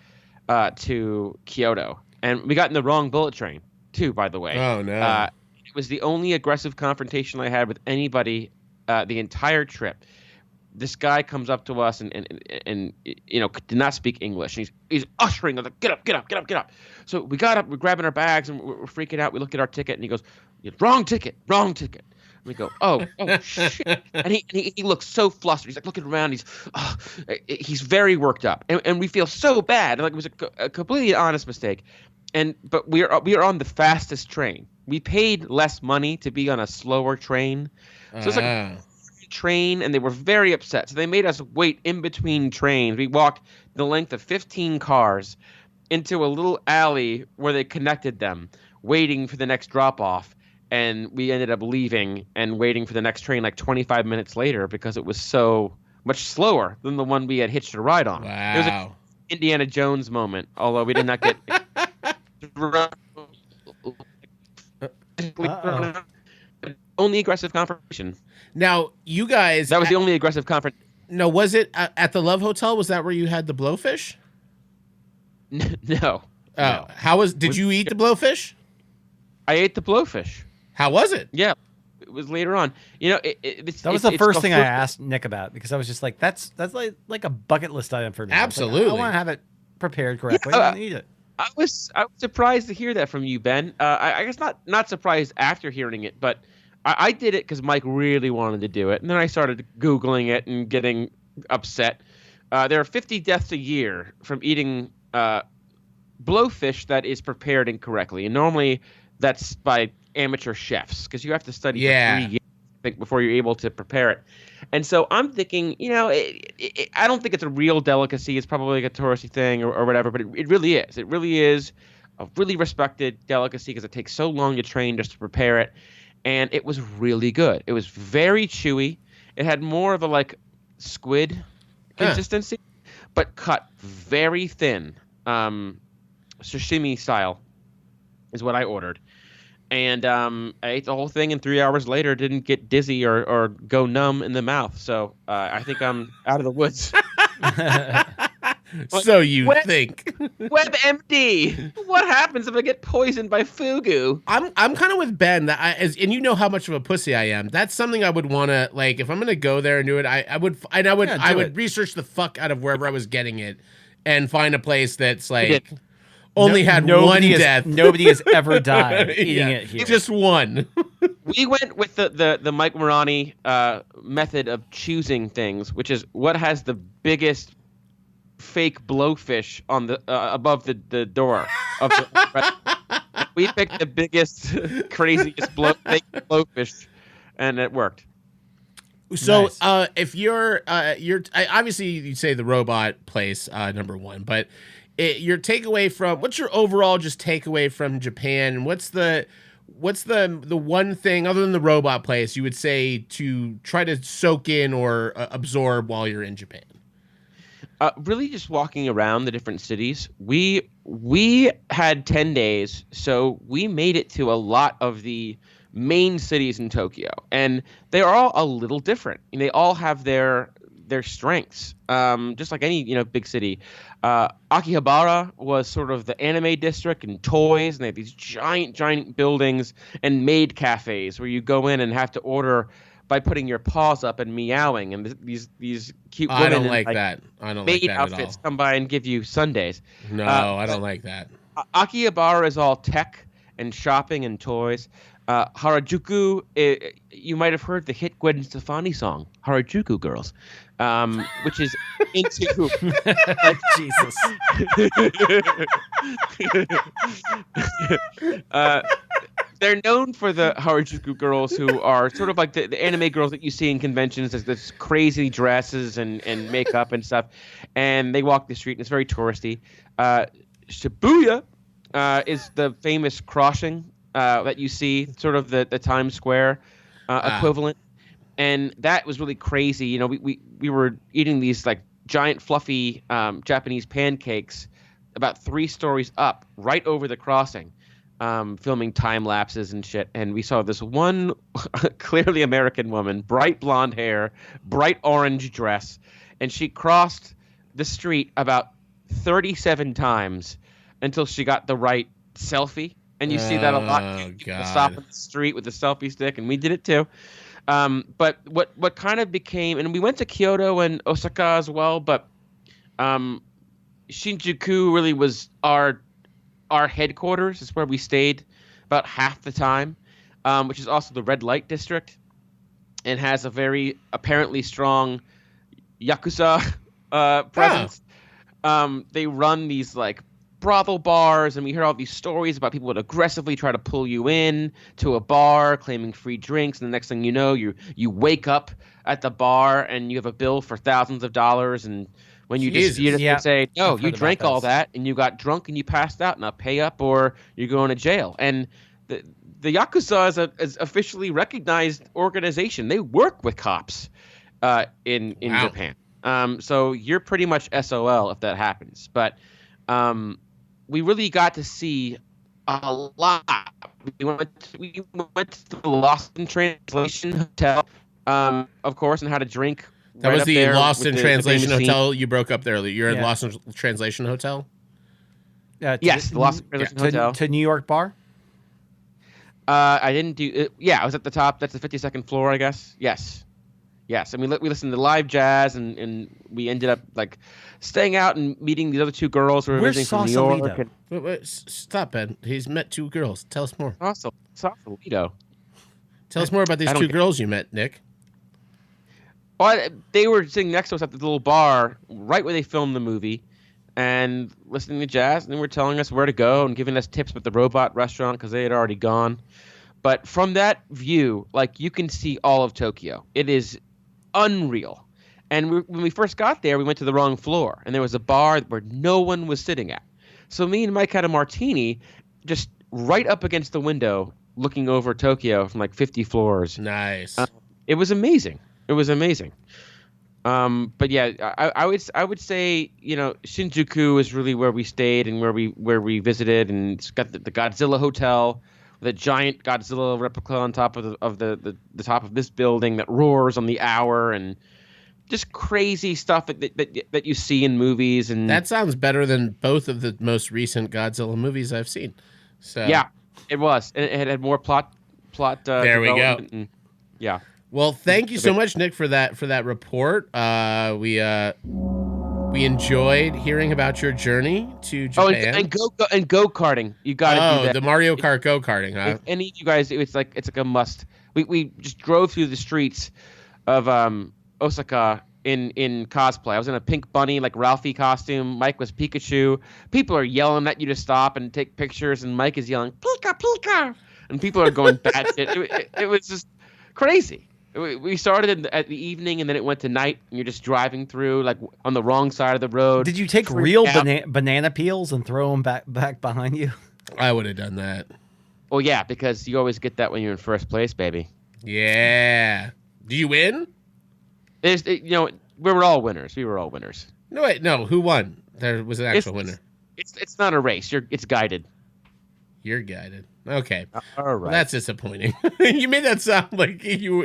to Kyoto. And we got in the wrong bullet train, too, by the way. Oh, no. It was the only aggressive confrontation I had with anybody the entire trip. This guy comes up to us and did not speak English. And he's ushering us, like, get up. So we got up, we're grabbing our bags, and we're freaking out. We look at our ticket, and he goes, wrong ticket. And we go, oh shit. And he looks so flustered. He's like looking around. He's very worked up. And we feel so bad. Like it was a completely honest mistake. But we are on the fastest train. We paid less money to be on a slower train. So it's like a train, and they were very upset. So they made us wait in between trains. We walked the length of 15 cars into a little alley where they connected them, waiting for the next drop-off. And we ended up leaving and waiting for the next train like 25 minutes later because it was so much slower than the one we had hitched a ride on. Wow. It was an Indiana Jones moment, although we did not get only aggressive confrontation. Now, you guys... That was the only aggressive confrontation. No, was it at the Love Hotel? Was that where you had the blowfish? No. Oh, no. Did you eat the blowfish? I ate the blowfish. How was it? Yeah, it was later on. That was the first thing I asked Nick about, because I was just like, that's like a bucket list item for me. Absolutely. I want to have it prepared correctly and eat it. I was surprised to hear that from you, Ben. I guess not surprised after hearing it, but I did it because Mike really wanted to do it, and then I started Googling it and getting upset. There are 50 deaths a year from eating blowfish that is prepared incorrectly, and normally that's by amateur chefs because you have to study for 3 years, I think, before you're able to prepare it. And so I'm thinking, I don't think it's a real delicacy. It's probably like a touristy thing or whatever, but it really is. It really is a really respected delicacy because it takes so long to train just to prepare it. And it was really good. It was very chewy. It had more of a like squid consistency, but cut very thin. Sashimi style is what I ordered. And I ate the whole thing, and 3 hours later didn't get dizzy or go numb in the mouth. So I think I'm out of the woods. So you think? WebMD. What happens if I get poisoned by fugu? I'm kind of with Ben that and you know how much of a pussy I am. That's something I would want to like if I'm gonna go there and do it. I would research the fuck out of wherever I was getting it and find a place that's like. Only had one death. Nobody has ever died eating it here. Just one. We went with the Mike Morani method of choosing things, which is what has the biggest fake blowfish on the above the door of the we picked the biggest, craziest fake blowfish, and it worked. So if you're obviously you say the robot place number one, but. Your takeaway from what's your overall just takeaway from Japan, and what's the one thing other than the robot place you would say to try to soak in or absorb while you're in Japan? Really, just walking around the different cities. We had 10 days, so we made it to a lot of the main cities in Tokyo, and they are all a little different. And they all have their strengths, just like any big city. Akihabara was sort of the anime district and toys, and they have these giant buildings and maid cafes where you go in and have to order by putting your paws up and meowing, and these cute women I don't like that. I don't like that at all. Outfits come by and give you sundaes. No, I don't like that. Akihabara is all tech and shopping and toys. Harajuku, you might have heard the hit Gwen Stefani song, Harajuku Girls, which is into Jesus. They're known for the Harajuku girls who are sort of like the anime girls that you see in conventions. There's this crazy dresses and makeup and stuff, and they walk the street, and it's very touristy. Shibuya is the famous crossing that you see, sort of the Times Square equivalent, and that was really crazy. We were eating these like giant fluffy Japanese pancakes about 3 stories up, right over the crossing, filming time lapses and shit. And we saw this one clearly American woman, bright blonde hair, bright orange dress, and she crossed the street about 37 times until she got the right selfie. And you see that a lot. People stop on the street with the selfie stick, and we did it too. But what kind of became, and we went to Kyoto and Osaka as well, but Shinjuku really was our headquarters. It's where we stayed about half the time, which is also the red light district, and has a very apparently strong Yakuza presence. They run these like brothel bars, and we hear all these stories about people that aggressively try to pull you in to a bar claiming free drinks, and the next thing you know, you wake up at the bar and you have a bill for thousands of dollars, and when you dispute it, they say, no, you drank all that and you got drunk and you passed out, now pay up or you're going to jail. And the Yakuza is officially recognized organization. They work with cops in Japan. So you're pretty much SOL if that happens. But we really got to see a lot. We went to the Lost in Translation Hotel, of course, and had a drink. That was the Lost in Translation Hotel. You broke up there. You're in Lost in Translation Hotel? Yes, the Lost in Translation Hotel. To New York bar? I didn't do it. Yeah, I was at the top. That's the 52nd floor, I guess. Yes. And we listened to live jazz, and we ended up like staying out and meeting these other 2 girls who were visiting from New York. Wait, stop, Ben. He's met 2 girls. Tell us more. Sausalito. Tell us more about these 2 girls you met, Nick. Well, they were sitting next to us at the little bar right where they filmed the movie, and listening to jazz, and they were telling us where to go and giving us tips about the robot restaurant because they had already gone. But from that view, like, you can see all of Tokyo. It is unreal. And when we first got there, we went to the wrong floor, and there was a bar where no one was sitting at. So me and Mike had a martini just right up against the window, looking over Tokyo from like 50 floors. Nice. It was amazing. It was amazing. But yeah, I would say, you know, Shinjuku is really where we stayed and where we visited, and it's got the Godzilla Hotel, the giant Godzilla replica on top of the top of this building that roars on the hour, and just crazy stuff that you see in movies. And that sounds better than both of the most recent Godzilla movies I've seen. So yeah, it was. It had more plot. There we go. And, yeah. Well, thank you so much, Nick, for that report. We enjoyed hearing about your journey to Japan. And go karting. You got to do that. The Mario Kart go karting. Huh? If any of you guys, it's like a must. We just drove through the streets of Osaka in cosplay. I was in a pink bunny, like Ralphie costume. Mike was Pikachu. People are yelling at you to stop and take pictures, and Mike is yelling Pika Pika, and people are going batshit. It was just crazy. We started at the evening, and then it went to night, and you're just driving through, like, on the wrong side of the road. Did you take real banana peels and throw them back behind you? I would have done that. Well, yeah, because you always get that when you're in first place, baby. Yeah. Do you win? We were all winners. We were all winners. No, wait, no. Who won? There was an actual winner. It's not a race. It's guided. You're guided. Okay. All right. Well, that's disappointing. You made that sound like when you're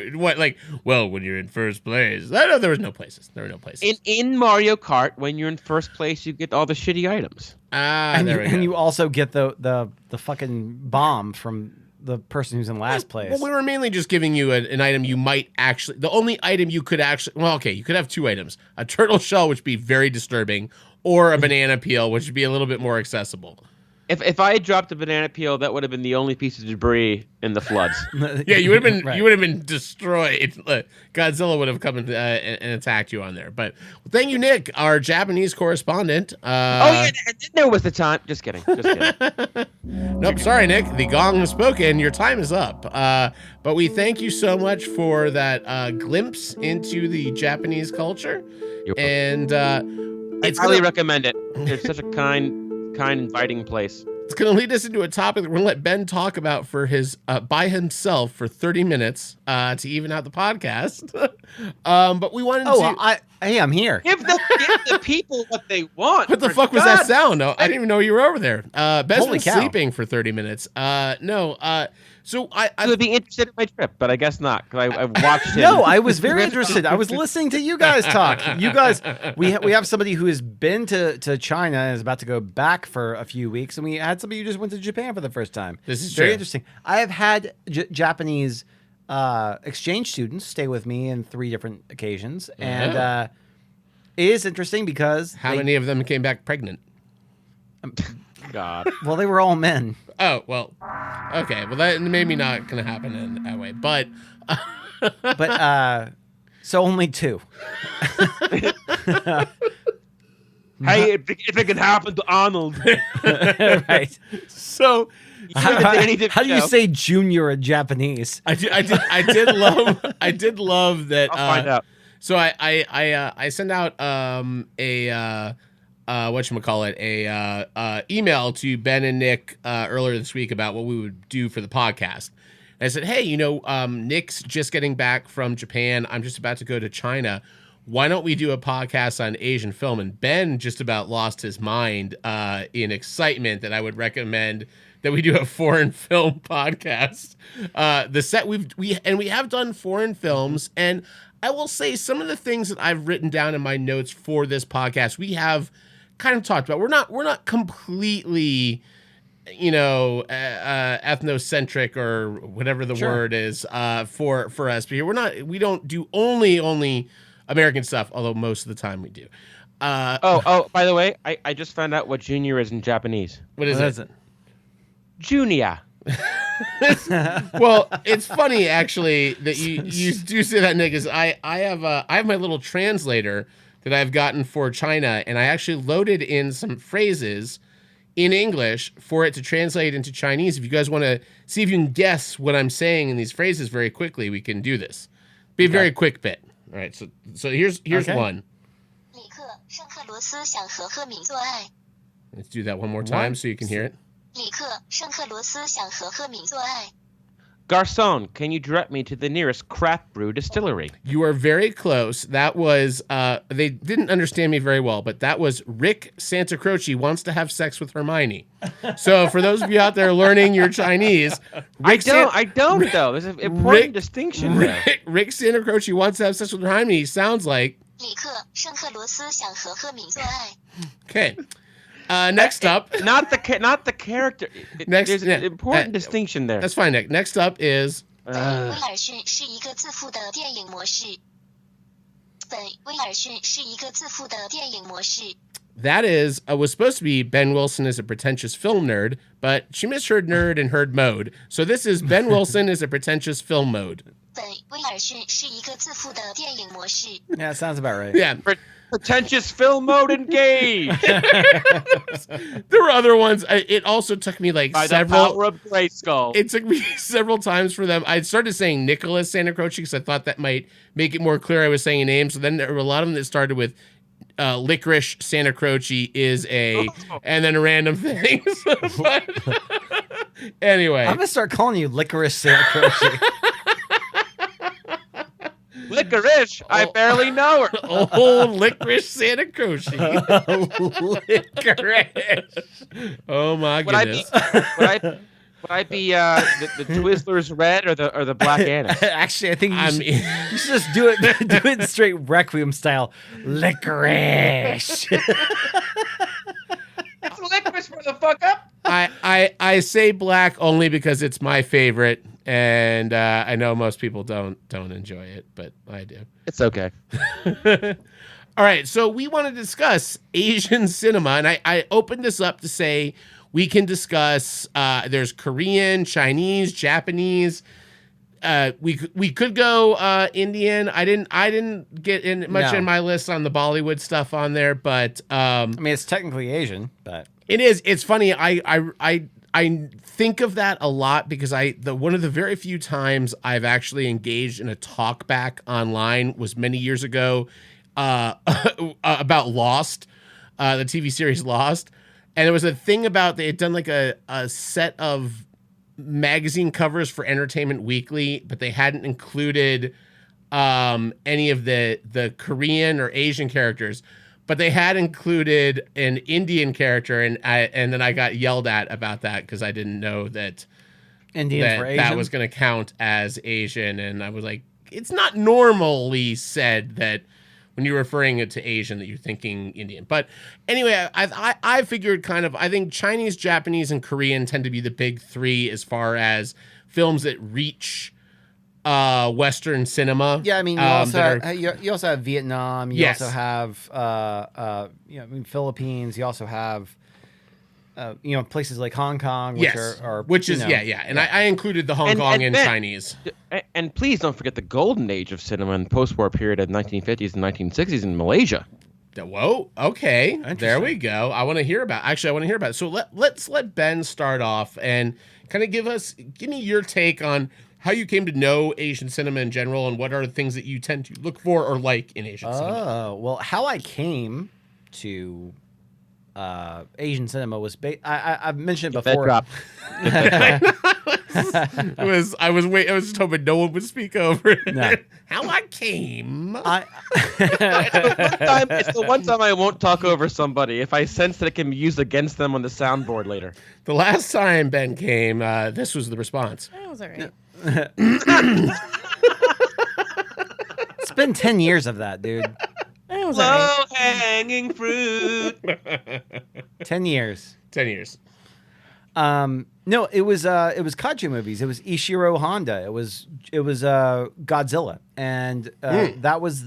in first place. No, there was no places. There were no places. In Mario Kart, when you're in first place, you get all the shitty items. And you also get the fucking bomb from the person who's in last place. Well, we were mainly just giving you an item you might actually. The only item you could actually. Well, okay, you could have two items: a turtle shell, which would be very disturbing, or a banana peel, which would be a little bit more accessible. If I had dropped a banana peel, that would have been the only piece of debris in the floods. Yeah, you would have been right. You would have been destroyed. Godzilla would have come and attacked you on there. But thank you, Nick, our Japanese correspondent. And then there was the time. Just kidding. Nope, sorry, Nick. The gong has spoken. Your time is up. But we thank you so much for that glimpse into the Japanese culture. And I highly recommend it. It's such a kind, inviting place. It's going to lead us into a topic that we're going to let Ben talk about for his by himself for 30 minutes to even out the podcast. But we wanted to. Hey, I'm here. Give the people what they want. What the fuck was that sound? No, I didn't even know you were over there. Ben's been sleeping for 30 minutes. So I would be interested in my trip, but I guess not, because I watched him. No, I was very interested. I was listening to you guys talk. You guys, we have somebody who has been to China and is about to go back for a few weeks, and we had somebody who just went to Japan for the first time. This is very true. interesting. I have had Japanese exchange students stay with me in 3 different occasions, and it is interesting because how many of them came back pregnant? God. Well, they were all men. Oh, well, okay. Well, that maybe not going to happen in that way, but so only 2. Hey, if it could happen to Arnold. Right. So how do you say junior in Japanese? I did love that. I'll find out. So I sent out a email to Ben and Nick earlier this week about what we would do for the podcast. And I said, hey, Nick's just getting back from Japan. I'm just about to go to China. Why don't we do a podcast on Asian film? And Ben just about lost his mind in excitement that I would recommend that we do a foreign film podcast. We have done foreign films, and I will say some of the things that I've written down in my notes for this podcast, we have kind of talked about. We're not completely, ethnocentric or whatever the word is for us. But we don't do only American stuff, although most of the time we do. By the way, I just found out what junior is in Japanese. What is it? Junior. Well, it's funny actually that you do say that, Nick. Is I have my little translator that I've gotten for China, and I actually loaded in some phrases in English for it to translate into Chinese. If you guys want to see if you can guess what I'm saying in these phrases very quickly, we can do this. Be a very quick bit. All right, so here's one. Let's do that one more time so you can hear it. Garçon, can you direct me to the nearest craft brew distillery? You are very close. That was, they didn't understand me very well, but that was Rick Santacroce wants to have sex with Hermione. So for those of you out there learning your Chinese, I don't though. There's an important distinction there. Rick Santacroce wants to have sex with Hermione sounds like... Okay. Next up, not the character. There's an important distinction there. That's fine, Nick. Next up is. That is was supposed to be Ben Wilson is a pretentious film nerd, but she misheard nerd and heard mode. So this is Ben Wilson is a pretentious film mode. Yeah, it sounds about right. Yeah. Pretentious film mode engaged. There were other ones. It also took me like By several. The power of Grayskull. It took me several times for them. I started saying Nicholas Santacroce because I thought that might make it more clear I was saying a name. So then there were a lot of them that started with Licorice Santacroce is a, and then random things. But anyway, I'm gonna start calling you Licorice Santacroce. Licorice, I barely know her. Oh, Licorice Santacroce. Licorice. Oh my goodness. Would I be the Twizzlers red or the Black Anise? Actually, I think you should just do it straight Requiem style. Licorice. That's licorice, motherfucker. I say black only because it's my favorite. And I know most people don't enjoy it, but I do. It's okay. All right, so we want to discuss Asian cinema, and I opened this up to say we can discuss. There's Korean, Chinese, Japanese. We could go Indian. I didn't get in much in my list on the Bollywood stuff on there, but I mean it's technically Asian, but it is. It's funny. I think of that a lot because one of the very few times I've actually engaged in a talk back online was many years ago about Lost, the TV series Lost. And it was a thing about they had done like a set of magazine covers for Entertainment Weekly, but they hadn't included any of the Korean or Asian characters. But they had included an Indian character, and then I got yelled at about that because I didn't know that Indians were Asian? That was going to count as Asian, and I was like, it's not normally said that when you're referring it to Asian that you're thinking Indian. But anyway, I figured kind of I think Chinese, Japanese, and Korean tend to be the big three as far as films that reach Western cinema. Yeah, I mean, you also have Vietnam. You also have, Philippines. You also have, places like Hong Kong, which And I included the Hong Kong and Chinese. And please don't forget the golden age of cinema in the post-war period of the 1950s and 1960s in Malaysia. Whoa, okay, there we go. I want to hear about it. So let's let Ben start off and kind of give me your take on how you came to know Asian cinema in general, and what are the things that you tend to look for or like in Asian cinema? Oh, well, how I came to Asian cinema was I've mentioned it before. I was just hoping no one would speak over it. No. How I came. It's the one time I won't talk over somebody if I sense that it can be used against them on the soundboard later. The last time Ben came, this was the response. That was all right. It's been 10 years of that, dude. That was all right. Low-hanging fruit. 10 years. 10 years. No, it was kaiju movies. It was Ishiro Honda. It was Godzilla, and that was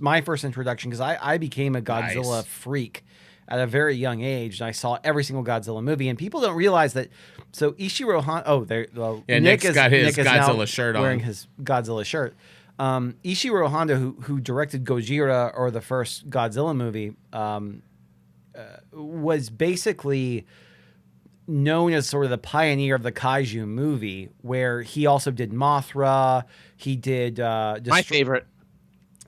my first introduction because I became a Godzilla freak at a very young age, and I saw every single Godzilla movie. And people don't realize that. So Ishiro Honda. Oh, Nick's got his Godzilla shirt on, wearing his Godzilla shirt. Ishiro Honda, who directed Gojira or the first Godzilla movie, was basically known as sort of the pioneer of the kaiju movie, where he also did Mothra. He did My favorite.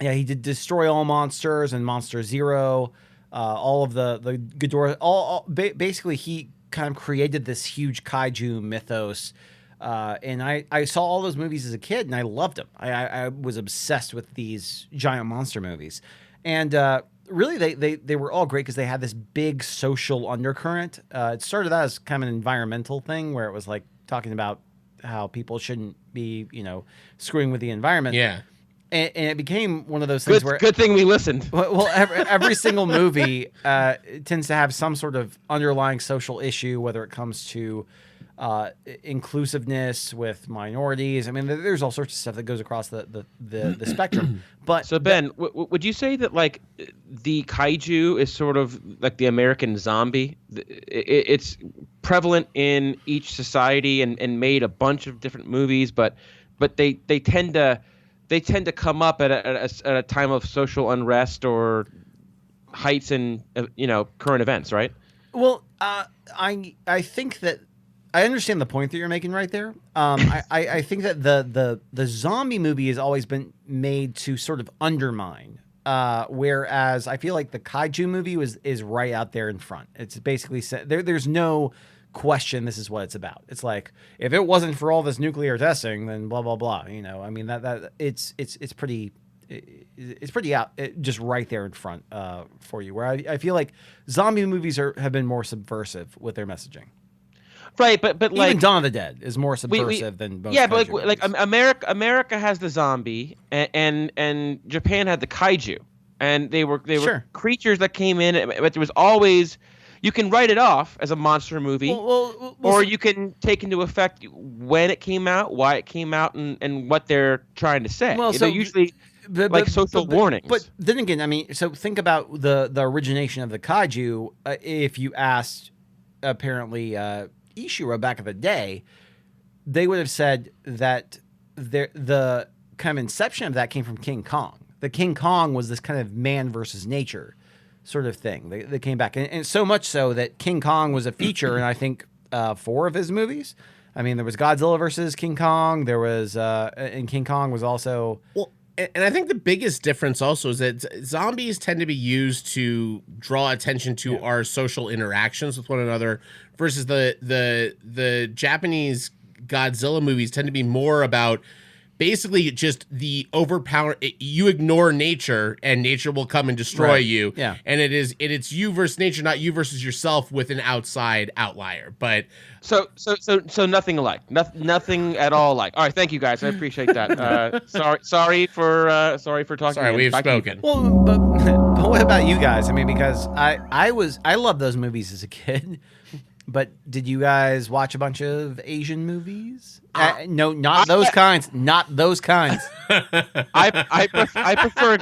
Yeah, he did Destroy All Monsters and Monster Zero. All of the Ghidorah. Basically, he kind of created this huge kaiju mythos. And I saw all those movies as a kid, and I loved them. I was obsessed with these giant monster movies, and really they were all great because they had this big social undercurrent. It started out as kind of an environmental thing where it was like talking about how people shouldn't be, screwing with the environment. Yeah. And it became one of those things where Good thing we listened. well, every single movie tends to have some sort of underlying social issue, whether it comes to inclusiveness with minorities. I mean, there's all sorts of stuff that goes across the spectrum. But So Ben, would you say that like the kaiju is sort of like the American zombie? It's prevalent in each society and made a bunch of different movies, but they tend to come up at a time of social unrest or heights in current events, right? Well, I think that I understand the point that you're making right there. I think that the zombie movie has always been made to sort of undermine, whereas I feel like the kaiju movie is right out there in front. It's basically there's no question this is what it's about. It's like, if it wasn't for all this nuclear testing, then blah blah blah. I mean that it's pretty. It's pretty out, just right there in front for you. Where I feel like zombie movies have been more subversive with their messaging. Right, but like even Dawn of the Dead is more subversive than most. Yeah, but kaiju like movies. America has the zombie, and Japan had the kaiju, and they were Sure. creatures that came in, but there was always. You can write it off as a monster movie, or you can take into effect when it came out, why it came out, and what they're trying to say. Well, They're usually like social warnings. But then again, I mean, so think about the origination of the kaiju. If you asked, apparently, Ishiro back in the day, they would have said that the kind of inception of that came from King Kong. The King Kong was this kind of man versus nature sort of thing. They came back, and so much so that King Kong was a feature in I think 4 of his movies. I mean, there was Godzilla versus King Kong. There was, and King Kong was also. Well, and I think the biggest difference also is that zombies tend to be used to draw attention to our social interactions with one another, versus the Japanese Godzilla movies tend to be more about basically just the overpower. You ignore nature, and nature will come and destroy you. Yeah, and it's you versus nature, not you versus yourself with an outside outlier. But so nothing alike, nothing at all alike. All right, thank you guys, I appreciate that. Sorry for talking. Sorry, we've spoken. Well, but what about you guys? I mean, because I loved those movies as a kid. But did you guys watch a bunch of Asian movies? No, not those kinds. Not those kinds. I prefer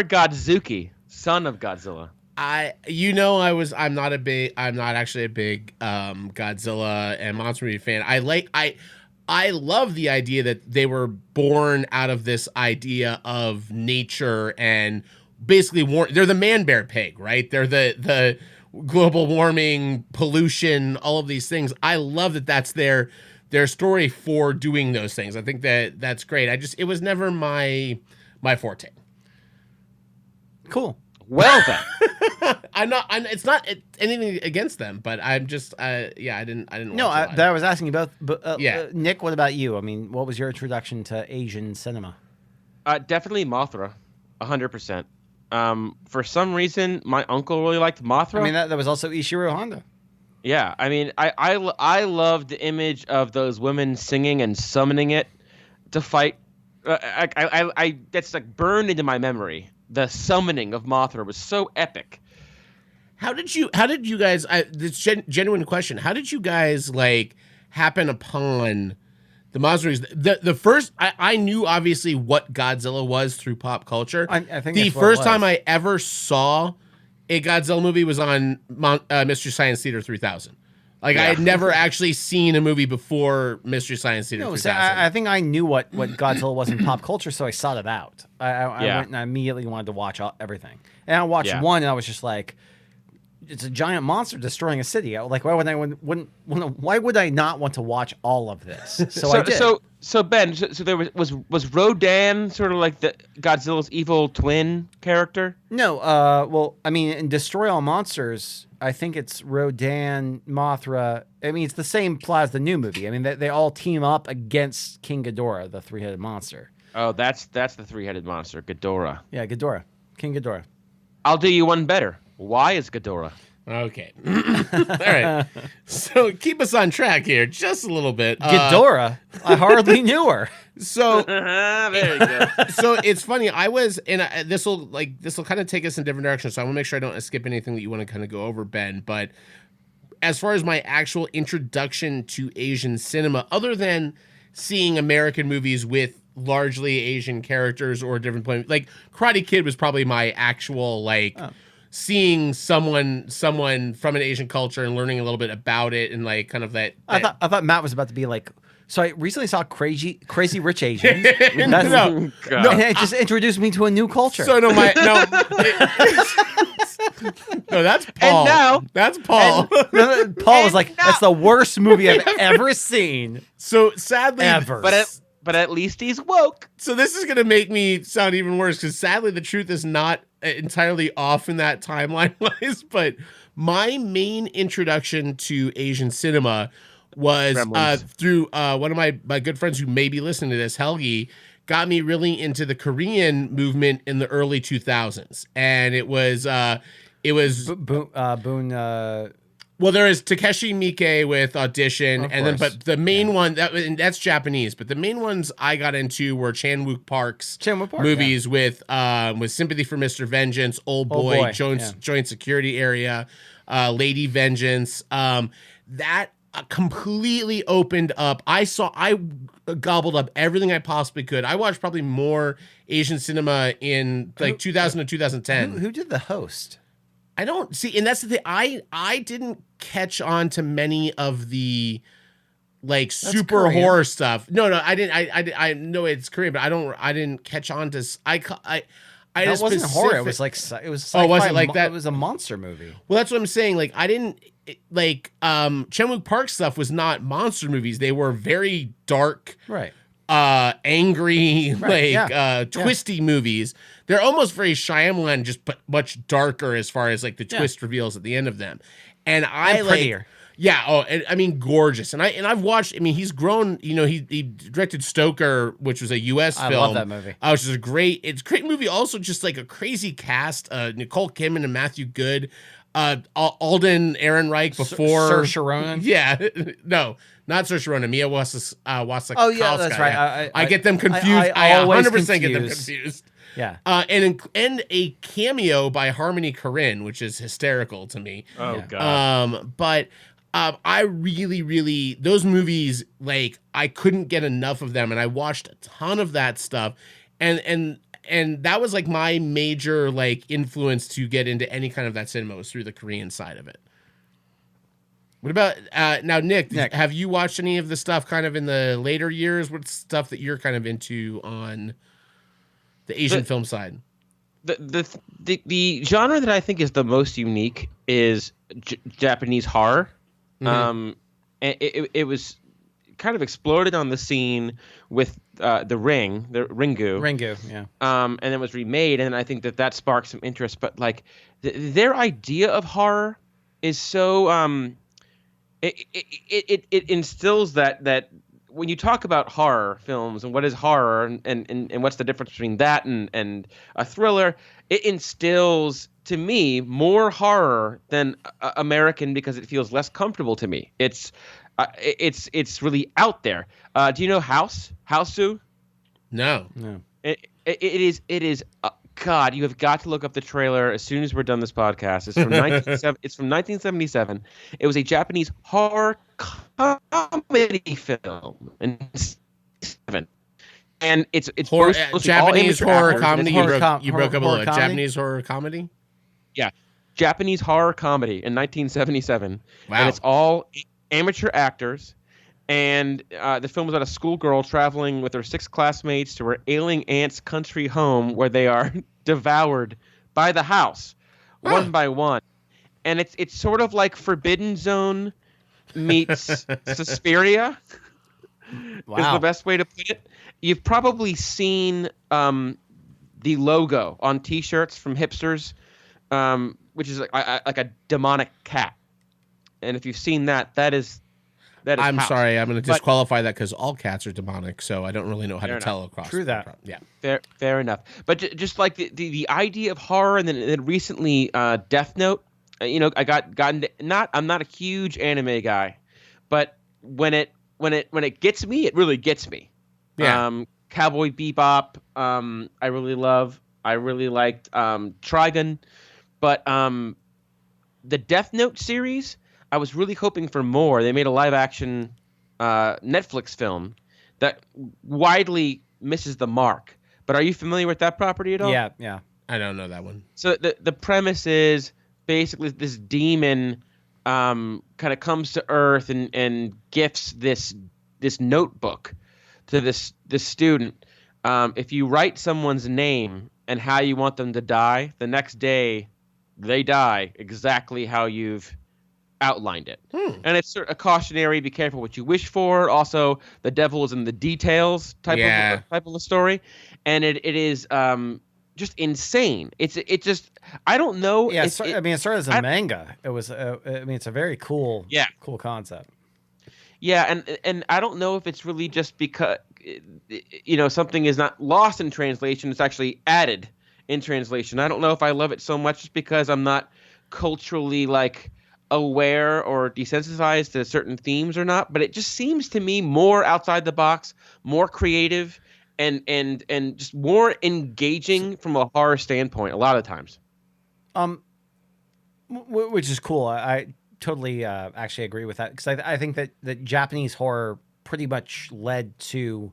Godzuki, son of Godzilla. I'm not actually a big Godzilla and monster movie fan. I love the idea that they were born out of this idea of nature and basically they're the man bear pig, right? They're the global warming, pollution, all of these things. I love that that's their story for doing those things. I think that's great. It was never my forte. Cool. Well then, it's not anything against them, but I'm just I didn't No, watch I was asking you both. But Yeah. Nick, what about you? I mean, what was your introduction to Asian cinema? definitely Mothra, 100%. For some reason, my uncle really liked Mothra. I mean, that was also Ishiro Honda. Yeah, I mean, I love the image of those women singing and summoning it to fight. I that's like burned into my memory. The summoning of Mothra was so epic. How did you guys? This genuine question. How did you guys like happen upon the monster movies? The first I knew obviously what Godzilla was through pop culture. I think the that's what it first was. time I ever saw a Godzilla movie was on Mystery Science Theater 3000. Like I had never actually seen a movie before Mystery Science Theater No, 3000. so I think I knew what Godzilla was in pop culture, so I sought it out. I went and I immediately wanted to watch everything. And I watched one, and I was just like, it's a giant monster destroying a city. Like, why would I not want to watch all of this? So I did. So Ben, so there was Rodan sort of like the Godzilla's evil twin character? No, well, I mean, in Destroy All Monsters, I think it's Rodan, Mothra. I mean, it's the same plot as the new movie. I mean, they all team up against King Ghidorah, the three-headed monster. Oh, that's the three-headed monster, Ghidorah. Yeah, Ghidorah, King Ghidorah. I'll do you one better. Why is Ghidorah? Okay. All right. So keep us on track here just a little bit. Ghidorah? I hardly knew her. So there you go. So it's funny. I was, and this will kind of take us in different directions. So I want to make sure I don't skip anything that you want to kind of go over, Ben. But as far as my actual introduction to Asian cinema, other than seeing American movies with largely Asian characters or different point, like Karate Kid was probably my actual seeing someone from an Asian culture and learning a little bit about it and like kind of that. I thought Matt was about to be like, so I recently saw Crazy Rich Asians. No, and it just introduced me to a new culture. So no, that's Paul. And now, that's Paul. Paul was like, that's the worst movie I've ever seen. So sadly, ever. But at least he's woke. So this is going to make me sound even worse because sadly the truth is not entirely off in that timeline-wise, but my main introduction to Asian cinema was through one of my good friends who may be listening to this, Helgi, got me really into the Korean movement in the early 2000s. And it was well, there is Takeshi Miike with Audition, and then but the main one that's Japanese. But the main ones I got into were Chan Wook Park's movies with Sympathy for Mr. Vengeance, Old Boy, Joint Security Area, Lady Vengeance. That completely opened up. I gobbled up everything I possibly could. I watched probably more Asian cinema in 2000 to 2010. Who did The Host? I don't see, and that's the thing. I didn't catch on to many of the super Korean. horror stuff. No, I didn't. I know it's Korean, but I didn't catch on to. That wasn't horror. It was oh, was it like that? It was a monster movie. Well, that's what I'm saying. Like I didn't Chan Wook Park stuff was not monster movies. They were very dark, right? Angry, twisty movies. They're almost very Shyamalan, just but much darker as far as like the twist reveals at the end of them. And prettier. Yeah. Oh, and, I mean, gorgeous. And I've watched. I mean, he's grown. You know, he directed Stoker, which was a U.S. film. I love that movie. Which is it's a great movie. Also, just like a crazy cast. Nicole Kidman and Matthew Good. Alden Ehrenreich before Saoirse Ronan. Yeah, no, not Saoirse Ronan. Mia Wasikowska. Oh yeah, that's right. Yeah. I get them confused. I always 100% get them confused. Yeah. And a cameo by Harmony Korine, which is hysterical to me. Oh god. But I really those movies, like I couldn't get enough of them, and I watched a ton of that stuff, and that was like my major influence to get into any kind of that cinema was through the Korean side of it. What about now, Nick? Have you watched any of the stuff kind of in the later years? What's stuff that you're kind of into on the Asian film side? The genre that I think is the most unique is Japanese horror. And it was kind of exploded on the scene with the Ringu, yeah. And it was remade, and I think that sparked some interest. But their idea of horror is so it instills that when you talk about horror films and what is horror and what's the difference between that and a thriller, it instills to me more horror than American because it feels less comfortable to me. It's really out there. Do you know Houseu? No. It is. God, you have got to look up the trailer as soon as we're done this podcast. It's from 1977. It was a Japanese horror comedy film in 1977. And it's Japanese horror comedy. You broke up a little. Japanese Japanese horror comedy. Yeah, Japanese horror comedy in 1977, Wow. and it's all amateur actors. And the film is about a schoolgirl traveling with her 6 classmates to her ailing aunt's country home, where they are devoured by the house, one by one. And it's sort of like Forbidden Zone meets Suspiria. Is the best way to put it. You've probably seen the logo on T-shirts from hipsters, which is like a demonic cat. And if you've seen that, that is I'm house. sorry, I'm going to disqualify that because all cats are demonic, so I don't really know how to tell across. True that. Yeah. Fair enough. But just like the idea of horror, and then recently Death Note. I got into, I'm not a huge anime guy, but when it gets me, it really gets me. Yeah. Cowboy Bebop, I really love. I really liked Trigun, but the Death Note series, I was really hoping for more. They made a live action Netflix film that widely misses the mark. But are you familiar with that property at all? Yeah. I don't know that one. So the premise is basically this demon kind of comes to Earth and gifts this notebook to this student. If you write someone's name and how you want them to die, the next day they die exactly how you've outlined it. And it's sort of a cautionary: be careful what you wish for. Also, the devil is in the details type of a story, and it is just insane. It's just, I don't know. Yeah, it started as a manga. It was it's a very cool concept. Yeah, and I don't know if it's really just because something is not lost in translation; it's actually added in translation. I don't know if I love it so much just because I'm not culturally aware or desensitized to certain themes or not, but it just seems to me more outside the box, more creative, and just more engaging from a horror standpoint a lot of times. Which is cool. I totally actually agree with that, because I think that Japanese horror pretty much led to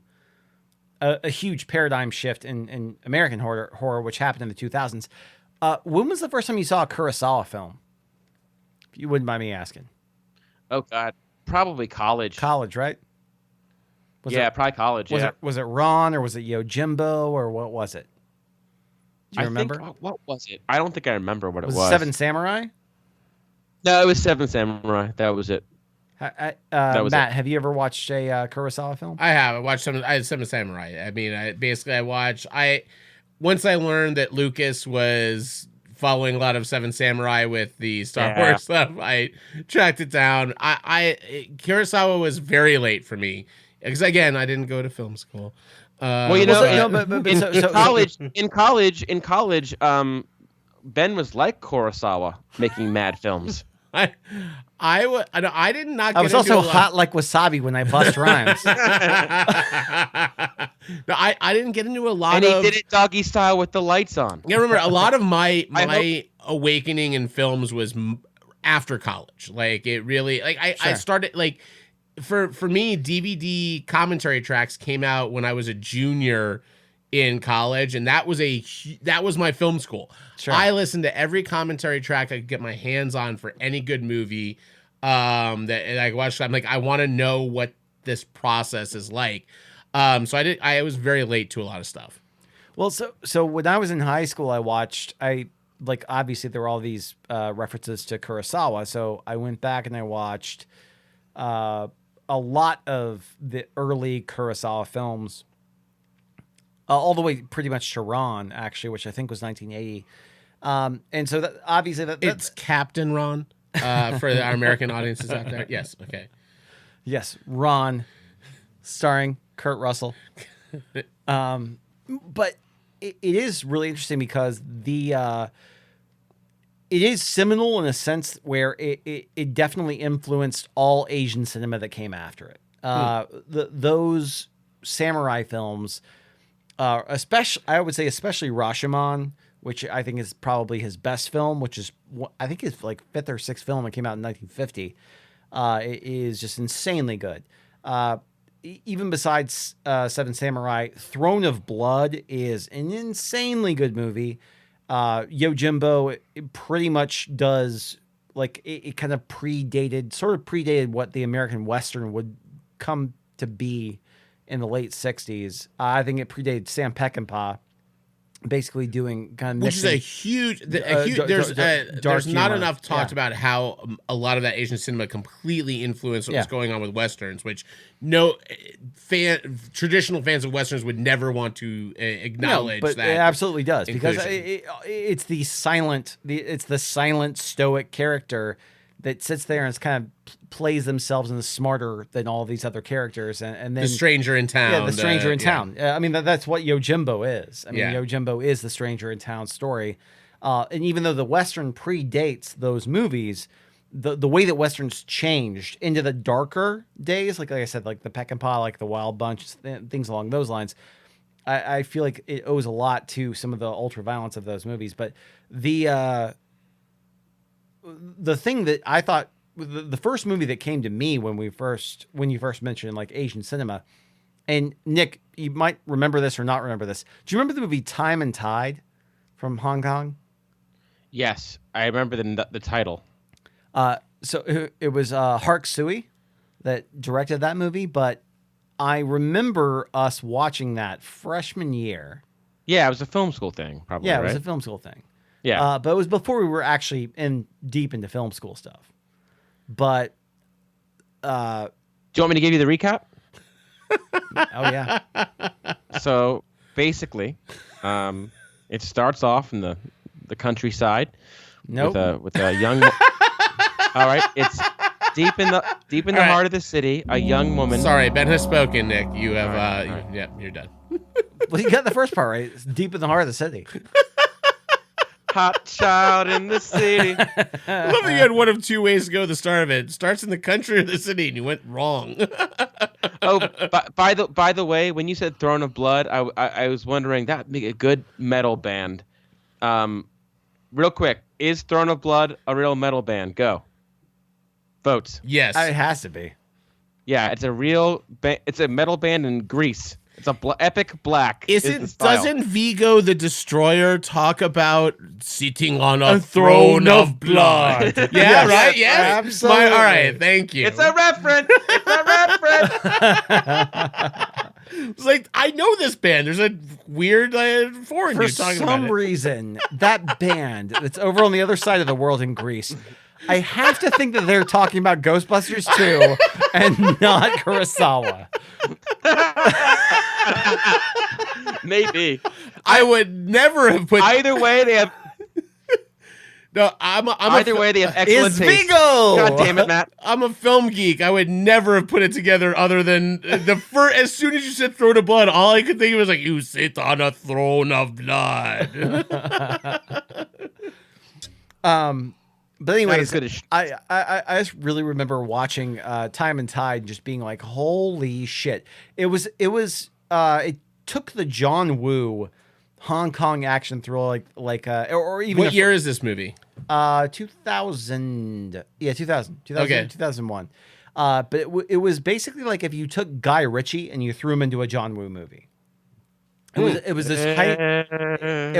a huge paradigm shift in American horror, which happened in the 2000s. When was the first time you saw a Kurosawa film? If you wouldn't mind me asking. Oh God, probably college. College, right? Probably college. Was it Ron, or was it Yojimbo, or what was it? Do you remember? What was it? I don't think I remember what it was. Seven Samurai? No, it was Seven Samurai. That was it. Matt, have you ever watched a Kurosawa film? I have. I had Seven Samurai. I mean, once I learned that Lucas was following a lot of Seven Samurai with the Star Wars stuff, I tracked it down. Kurosawa was very late for me, because again, I didn't go to film school. In college, Ben was like Kurosawa, making mad films. I did not. I was also hot like wasabi when I bust rhymes. No, I didn't get into a lot and he did it doggy style with the lights on. Yeah, remember, a lot of my awakening in films was after college. It really I started for me, DVD commentary tracks came out when I was a junior in college, and that was my film school. Sure. I listened to every commentary track I could get my hands on for any good movie that I watched. I'm I want to know what this process is like. So I was very late to a lot of stuff. Well, so when I was in high school, obviously there were all these references to Kurosawa, so I went back and I watched a lot of the early Kurosawa films. All the way pretty much to Ron, actually, which I think was 1980. And so obviously it's Captain Ron for our American audiences out there. Yes. Okay. Yes. Ron, starring Kurt Russell. But it is really interesting because it is seminal in a sense where it definitely influenced all Asian cinema that came after it. Those samurai films, especially Rashomon, which I think is probably his best film, which is I think his fifth or sixth film. It came out in 1950. It is just insanely good. Even besides Seven Samurai, Throne of Blood is an insanely good movie. Yojimbo pretty much does like it kind of sort of predated what the American Western would come to be in the late 60s. I think it predated Sam Peckinpah, basically doing kind of which is a huge. There's not enough talked about how a lot of that Asian cinema completely influenced what was going on with westerns, which traditional fans of westerns would never want to acknowledge. No, but that it absolutely does inclusion. because it's the silent stoic character that sits there and kind of plays themselves and is smarter than all these other characters, and then the stranger in town. Yeah, the stranger in town. I mean, that's what Yojimbo is. I mean, Yeah. Yojimbo is the stranger in town story. And even though the Western predates those movies, the way that Westerns changed into the darker days, like I said, like the Peckinpah, like the Wild Bunch, things along those lines, I feel like it owes a lot to some of the ultra violence of those movies. But the thing that I thought the first movie that came to me when you first mentioned like Asian cinema, and Nick, you might remember this or not remember this. Do you remember the movie Time and Tide from Hong Kong? Yes, I remember the title. So it was Hark Sui that directed that movie, but I remember us watching that freshman year. Yeah, it was a film school thing, probably. Yeah, it was right? a film school thing. Yeah. But it was before we were actually deep into film school stuff. But Do you want me to give you the recap? oh yeah. So basically, it starts off in the countryside Nope. with a young. All right, it's deep in the right. heart of the city. A young woman. Sorry, Ben has spoken, Nick. You have, all right. yeah, you're done. Well, you got the first part right. It's deep in the heart of the city. Hot child in the city. I love that you had one of two ways to go at the start of it. It starts in the country or the city, and you went wrong. Oh, by the way, when you said Throne of Blood, I was wondering that would be a good metal band. Real quick, is Throne of Blood a real metal band? Go. Votes. Yes. It has to be. Yeah, it's a real. It's a metal band in Greece. It's a epic black. Doesn't Vigo the Destroyer talk about sitting on a throne of blood? Yeah, Yes, right? Yes. absolutely. All right, thank you. It's a reference. It's a reference. It's like, I know this band. There's a weird foreign For dude talking about some it. reason, that band that's over on the other side of the world in Greece, I have to think that they're talking about Ghostbusters 2 and not Kurosawa. Maybe. I would never have put. Either way, they have. No, Either way, they have excellent Is taste. Vigo! God damn it, Matt. I'm a film geek. I would never have put it together other than the first. As soon as you said throne of blood, all I could think of was like, you sit on a throne of blood. But anyways, as good as I just really remember watching Time and Tide and just being like, holy shit. It took the John Woo Hong Kong action thriller or even What year is this movie? 2000. Yeah, 2000. Okay. 2001. But it was basically like if you took Guy Ritchie and you threw him into a John Woo movie. It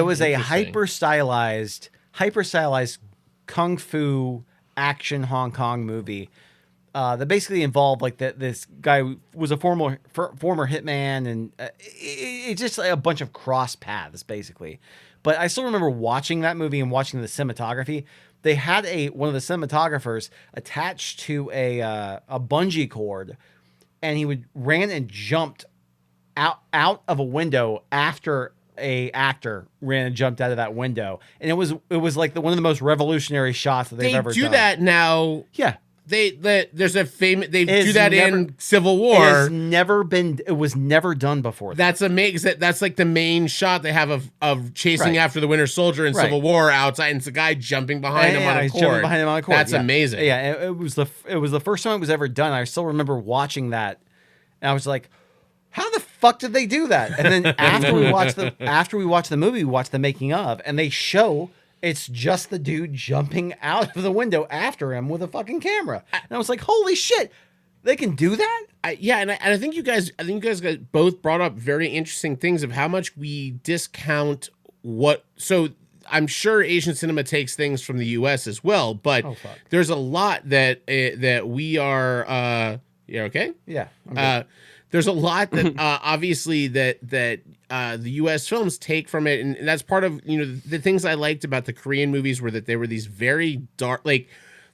was a hyper stylized kung fu action Hong Kong movie that basically involved like this guy who was a former hitman, and it's just like a bunch of cross paths basically. But I still remember watching that movie and watching the cinematography. They had one of the cinematographers attached to a bungee cord, and he ran and jumped out of a window after a actor ran and jumped out of that window, and it was like one of the most revolutionary shots that they've ever done. They do that now. Yeah. There's a famous. They It's do that never- in Civil It War. was never done before. That's amazing. That's like the main shot they have of chasing Right. after the Winter Soldier in Right. Civil War outside, and it's a guy jumping behind him on a he's cord. jumping behind him on a cord. That's Yeah. amazing. Yeah, it was the first time it was ever done. I still remember watching that, and I was like, how the fuck did they do that? And then after we watched the movie, we watched the making of, and they show it's just the dude jumping out of the window after him with a fucking camera. And I was like, holy shit, they can do that? I think you guys both brought up very interesting things of how much we discount what. So I'm sure Asian cinema takes things from the U.S. as well, but there's a lot that that we are. You okay? Yeah. There's a lot that obviously that the U.S. films take from it, and that's part of the things I liked about the Korean movies were that they were these very dark, like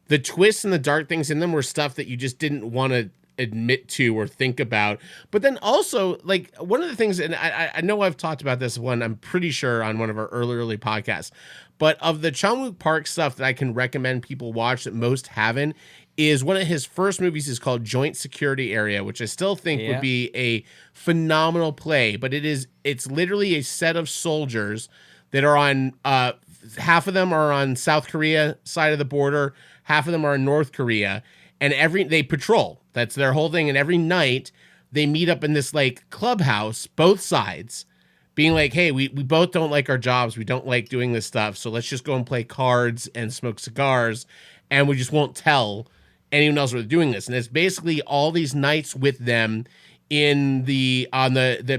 the twists and the dark things in them were stuff that you just didn't want to admit to or think about. But then also, like, one of the things, and I know I've talked about this one, I'm pretty sure on one of our early podcasts, but of the Chan-wook Park stuff that I can recommend people watch that most haven't is one of his first movies is called Joint Security Area, which I still think would be a phenomenal play, but it's literally a set of soldiers that are on half of them are on South Korea side of the border, half of them are in North Korea, and they patrol. That's their whole thing. And every night they meet up in this like clubhouse, both sides, being like, hey, we both don't like our jobs. We don't like doing this stuff. So let's just go and play cards and smoke cigars. And we just won't tell anyone else we're doing this. And it's basically all these nights with them in the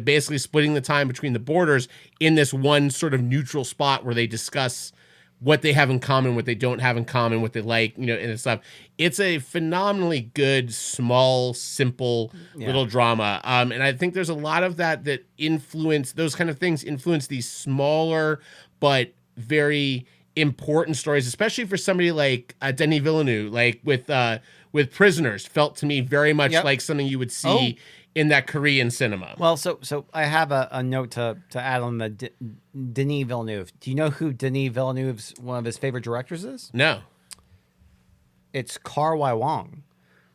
basically splitting the time between the borders in this one sort of neutral spot where they discuss what they have in common, what they don't have in common, what they like, and stuff. It's a phenomenally good, small, simple little drama. And I think there's a lot of that influence, those kind of things influence these smaller, but very important stories, especially for somebody like Denis Villeneuve, like with Prisoners, felt to me very much like something you would see in that Korean cinema. Well, so I have a note to add on the Denis Villeneuve. Do you know who Denis Villeneuve's one of his favorite directors is? No. It's Kar Wai Wong.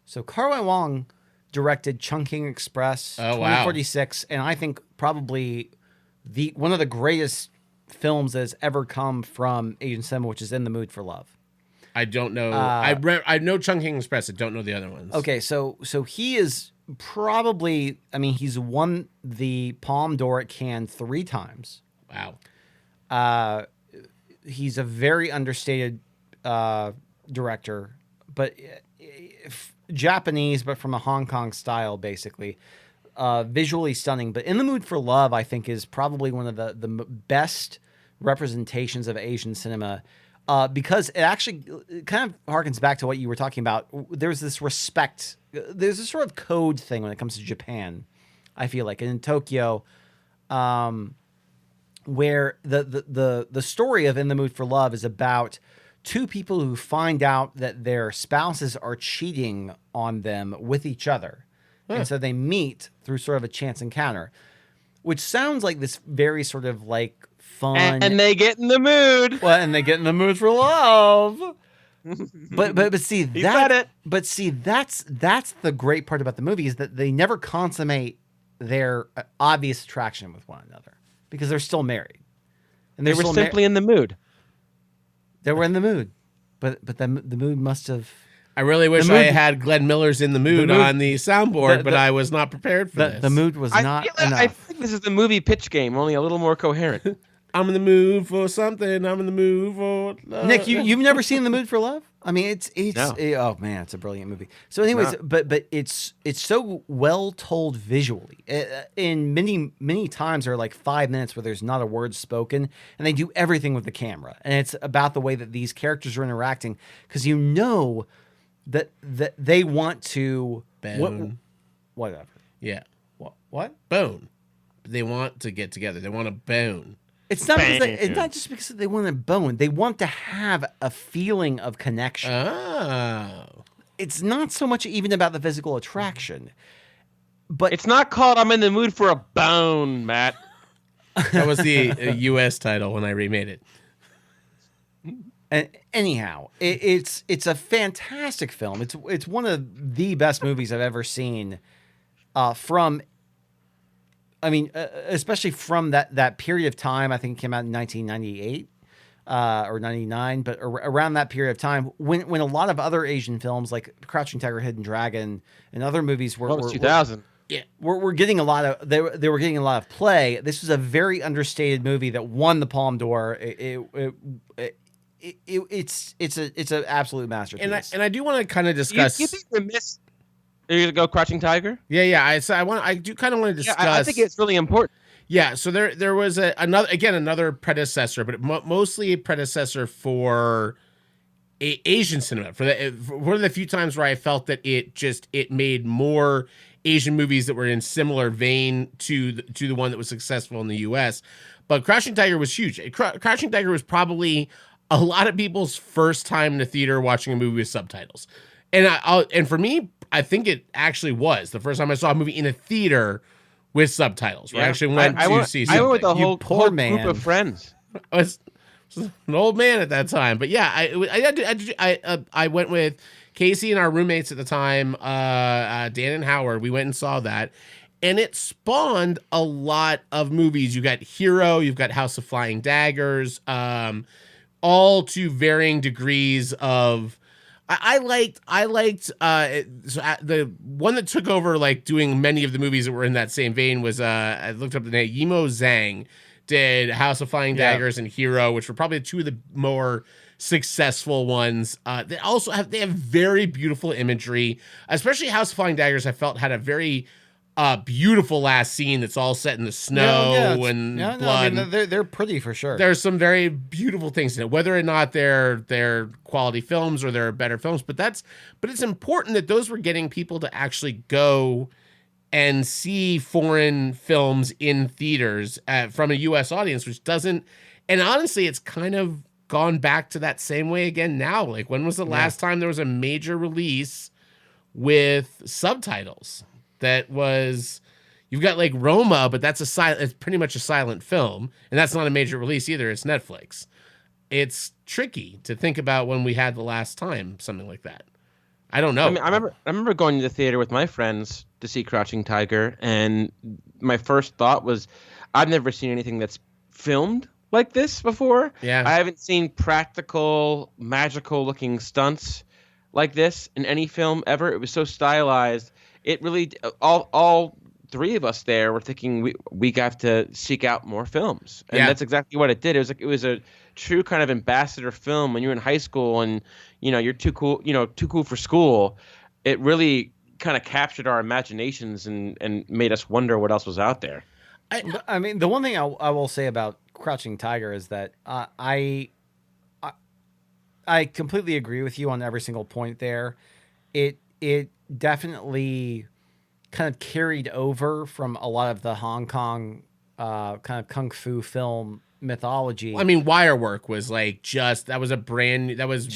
So Kar Wai Wong directed Chungking Express, 2046, and I think probably one of the greatest films that has ever come from Asian cinema, which is In the Mood for Love. I don't know. I know Chungking Express. I don't know the other ones. Okay, so he is probably, I mean, he's won the Palme d'Or at Cannes 3 times. Wow. He's a very understated director, but Japanese, but from a Hong Kong style, basically. Visually stunning. But In the Mood for Love, I think, is probably one of the best representations of Asian cinema. Because it kind of harkens back to what you were talking about. There's this respect. There's a sort of code thing when it comes to Japan, I feel like. And in Tokyo, where the story of In the Mood for Love is about two people who find out that their spouses are cheating on them with each other. And so they meet through sort of a chance encounter, which sounds like this very sort of like fun. And they get in the mood. Well, and they get in the mood for love. But see that. But see, that's the great part about the movie is that they never consummate their obvious attraction with one another because they're still married. And they were simply in the mood. They were in the mood, but the mood must have. I really wish I had Glenn Miller's In the Mood on the soundboard, but I was not prepared for this. The mood was not enough. I think this is the movie pitch game, only a little more coherent. I'm in the mood for something. I'm in the mood for love. Nick, you've never seen The Mood for Love? I mean, it's oh man, it's a brilliant movie. So, anyways, but it's so well told visually. In many times there are like 5 minutes where there's not a word spoken, and they do everything with the camera, and it's about the way that these characters are interacting because you know that they want to whatever. Yeah. What? Bone. They want to get together. They want to bone. It's not just because they want to bone. They want to have a feeling of connection. Oh. It's not so much even about the physical attraction. But it's not called I'm in the mood for a bone, Matt. That was the U.S. title when I remade it. And anyhow, it's a fantastic film. It's one of the best movies I've ever seen. Especially from that period of time. I think it came out in 1998 or 99, but around that period of time when a lot of other Asian films like Crouching Tiger, Hidden Dragon, and other movies were 2000. We're getting a lot of they were getting a lot of play. This was a very understated movie that won the Palme d'Or. It's an absolute masterpiece. And I do want to kind of discuss. You think remiss? Are you gonna go Crouching Tiger? Yeah. I do kind of want to discuss. I think it's really important. Yeah, so there was another predecessor, but mostly a predecessor for Asian cinema. For one of the few times where I felt that it made more Asian movies that were in similar vein to the one that was successful in the U.S. But Crouching Tiger was huge. Crouching Tiger was probably a lot of people's first time in the theater watching a movie with subtitles, and for me, I think it actually was the first time I saw a movie in a theater with subtitles. Where I actually went to see something. I went with a whole poor group of friends. I was an old man at that time, but yeah, I went with Casey and our roommates at the time, Dan and Howard. We went and saw that, and it spawned a lot of movies. You got Hero, you've got House of Flying Daggers, all to varying degrees of. I liked the one that took over like doing many of the movies that were in that same vein was I looked up the name, Yimou Zhang did House of Flying Daggers and Hero, which were probably two of the more successful ones. They have very beautiful imagery, especially House of Flying Daggers. I felt had a very beautiful last scene that's all set in the snow and blood. I mean, they're pretty for sure. There's some very beautiful things in it, whether or not they're quality films or they're better films. But it's important that those were getting people to actually go and see foreign films in theaters from a U.S. audience, which doesn't. And honestly, it's kind of gone back to that same way again now. Like, when was the last time there was a major release with subtitles? That was, you've got like Roma, but it's pretty much a silent film, and that's not a major release either. It's Netflix. It's tricky to think about when we had the last time something like that. I don't know. I mean, I remember going to the theater with my friends to see Crouching Tiger, and my first thought was, I've never seen anything that's filmed like this before. Yeah, I haven't seen practical, magical-looking stunts like this in any film ever. It was so stylized. It really, all three of us there were thinking we got to seek out more films, and that's exactly what it did. It was a true kind of ambassador film when you're in high school and you're too cool for school. It really kind of captured our imaginations and made us wonder what else was out there. I mean, the one thing I will say about Crouching Tiger is that I completely agree with you on every single point there. It definitely kind of carried over from a lot of the Hong Kong kind of kung fu film mythology. Well, I mean, Wirework was like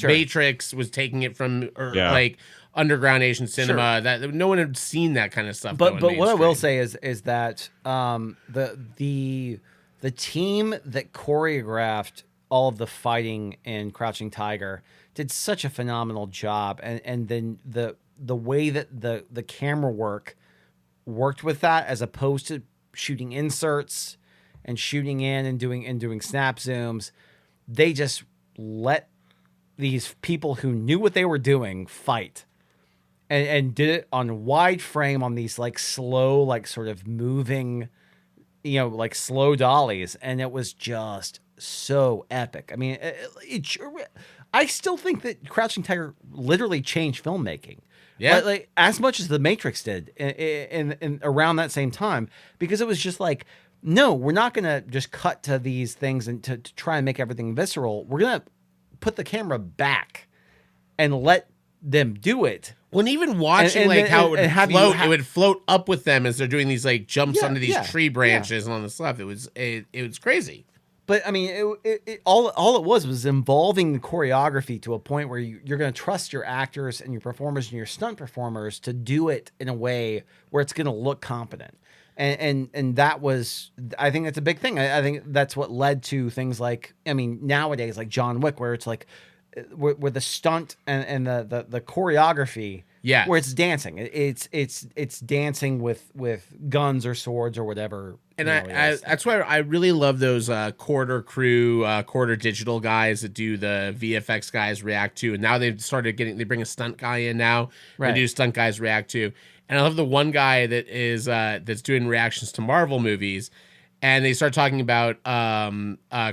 Matrix was taking it from like underground Asian cinema. That no one had seen that kind of stuff. But what I will say is that the team that choreographed all of the fighting in Crouching Tiger did such a phenomenal job, and then the way that the camera worked with that, as opposed to shooting inserts and shooting in and doing snap zooms, they just let these people who knew what they were doing fight, and did it on wide frame on these like slow, like sort of moving, like slow dollies, and it was just so epic. I mean, I still think that Crouching Tiger literally changed filmmaking. Yeah, like as much as The Matrix did in around that same time, because it was just like, no, we're not going to just cut to these things and to try and make everything visceral. We're going to put the camera back and let them do it. Well, and even watching how it would float up with them as they're doing these like jumps onto these tree branches and all this stuff. It was crazy. But I mean, all it was involving the choreography to a point where you're going to trust your actors and your performers and your stunt performers to do it in a way where it's going to look competent. And that was, I think that's a big thing. I think that's what led to things like, I mean, nowadays, like John Wick, where it's like, where the stunt and the choreography, where it's dancing, it's dancing with guns or swords or whatever. And that's why I really love those quarter crew, quarter digital guys that do the VFX guys react to. And now they've started they bring a stunt guy in now and do stunt guys react to. And I love the one guy that is that's doing reactions to Marvel movies. And they start talking about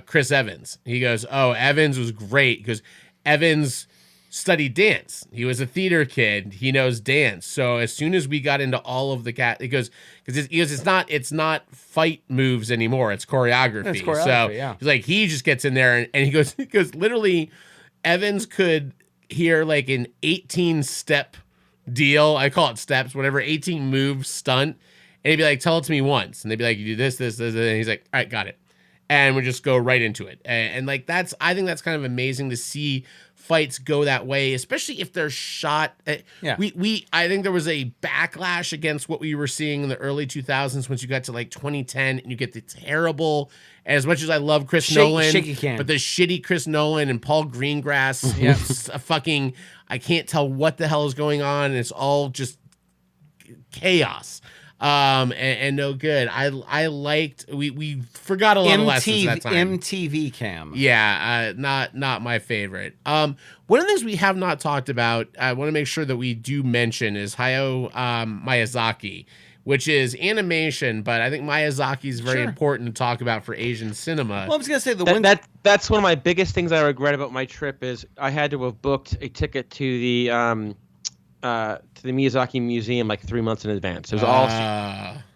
Chris Evans. He goes, "Oh, Evans was great," because Evans studied dance. He was a theater kid. He knows dance. So as soon as we got into all of the he goes, it's not fight moves anymore. It's choreography. It's choreography, so yeah. he's like, he just gets in there and he goes, literally Evans could hear like an 18-step deal. I call it steps, whatever, 18 move stunt. And he'd be like, tell it to me once. And they'd be like, you do this, this, this. And he's like, all right, got it. And we just go right into it. And like, I think that's kind of amazing to see fights go that way, especially if they're shot. Yeah. I think there was a backlash against what we were seeing in the early 2000s once you got to like 2010 and you get the terrible, as much as I love Chris Nolan, but the shitty Chris Nolan and Paul Greengrass, fucking, I can't tell what the hell is going on. And it's all just chaos. And no good. I liked, we forgot a lot of lessons that time. MTV Cam. Yeah, not my favorite. One of the things we have not talked about, I want to make sure that we do mention, is Hayao Miyazaki, which is animation, but I think Miyazaki is very important to talk about for Asian cinema. Well, I was gonna say that's one of my biggest things I regret about my trip is I had to have booked a ticket to the Miyazaki Museum like 3 months in advance. It was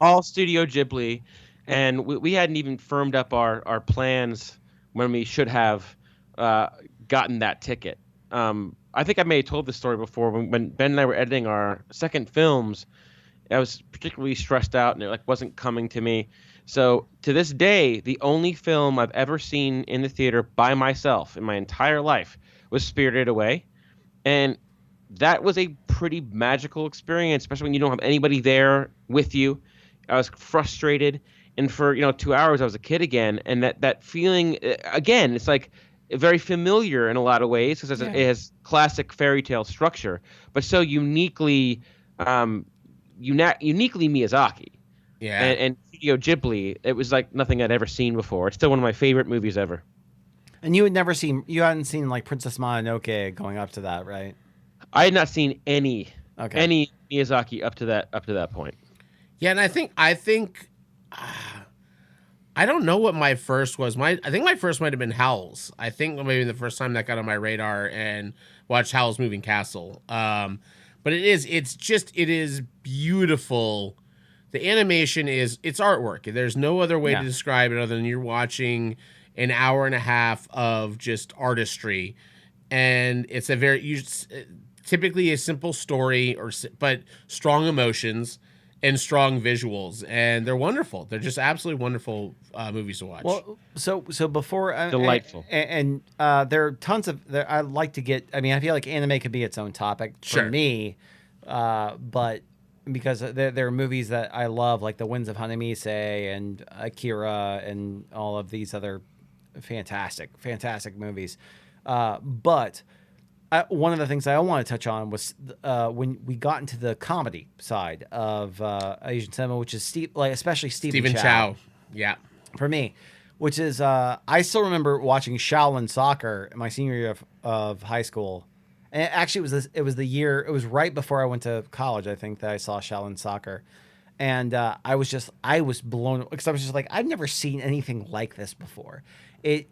all Studio Ghibli, and we hadn't even firmed up our plans when we should have gotten that ticket. I think I may have told this story before. When Ben and I were editing our second films, I was particularly stressed out, and it like wasn't coming to me. So to this day, the only film I've ever seen in the theater by myself in my entire life was Spirited Away, and that was a pretty magical experience, especially when you don't have anybody there with you. I was frustrated, and for 2 hours I was a kid again, and that feeling again, it's like very familiar in a lot of ways because it has classic fairy tale structure, but so uniquely Miyazaki. Yeah, and Studio Ghibli, it was like nothing I'd ever seen before. It's still one of my favorite movies ever. And you hadn't seen like Princess Mononoke going up to that, right? I had not seen any Miyazaki up to that point. Yeah, and I think I don't know what my first was. I think my first might have been Howl's. I think maybe the first time that got on my radar and watched Howl's Moving Castle. But it is beautiful. The animation it's artwork. There's no other way to describe it other than you're watching an hour and a half of just artistry, and it's typically a simple story, but strong emotions and strong visuals, and they're wonderful. They're just absolutely wonderful movies to watch. Well, so before delightful, and there are tons of. I like to get. I mean, I feel like anime could be its own topic for me, but because there are movies that I love, like The Winds of Hanamise and Akira, and all of these other fantastic movies, but. One of the things I want to touch on was when we got into the comedy side of Asian cinema, which is especially Stephen Chow. Yeah, for me, which is I still remember watching Shaolin Soccer in my senior year of high school, and actually it was right before I went to college. I think that I saw Shaolin Soccer, and I was blown because I was just like, I've never seen anything like this before.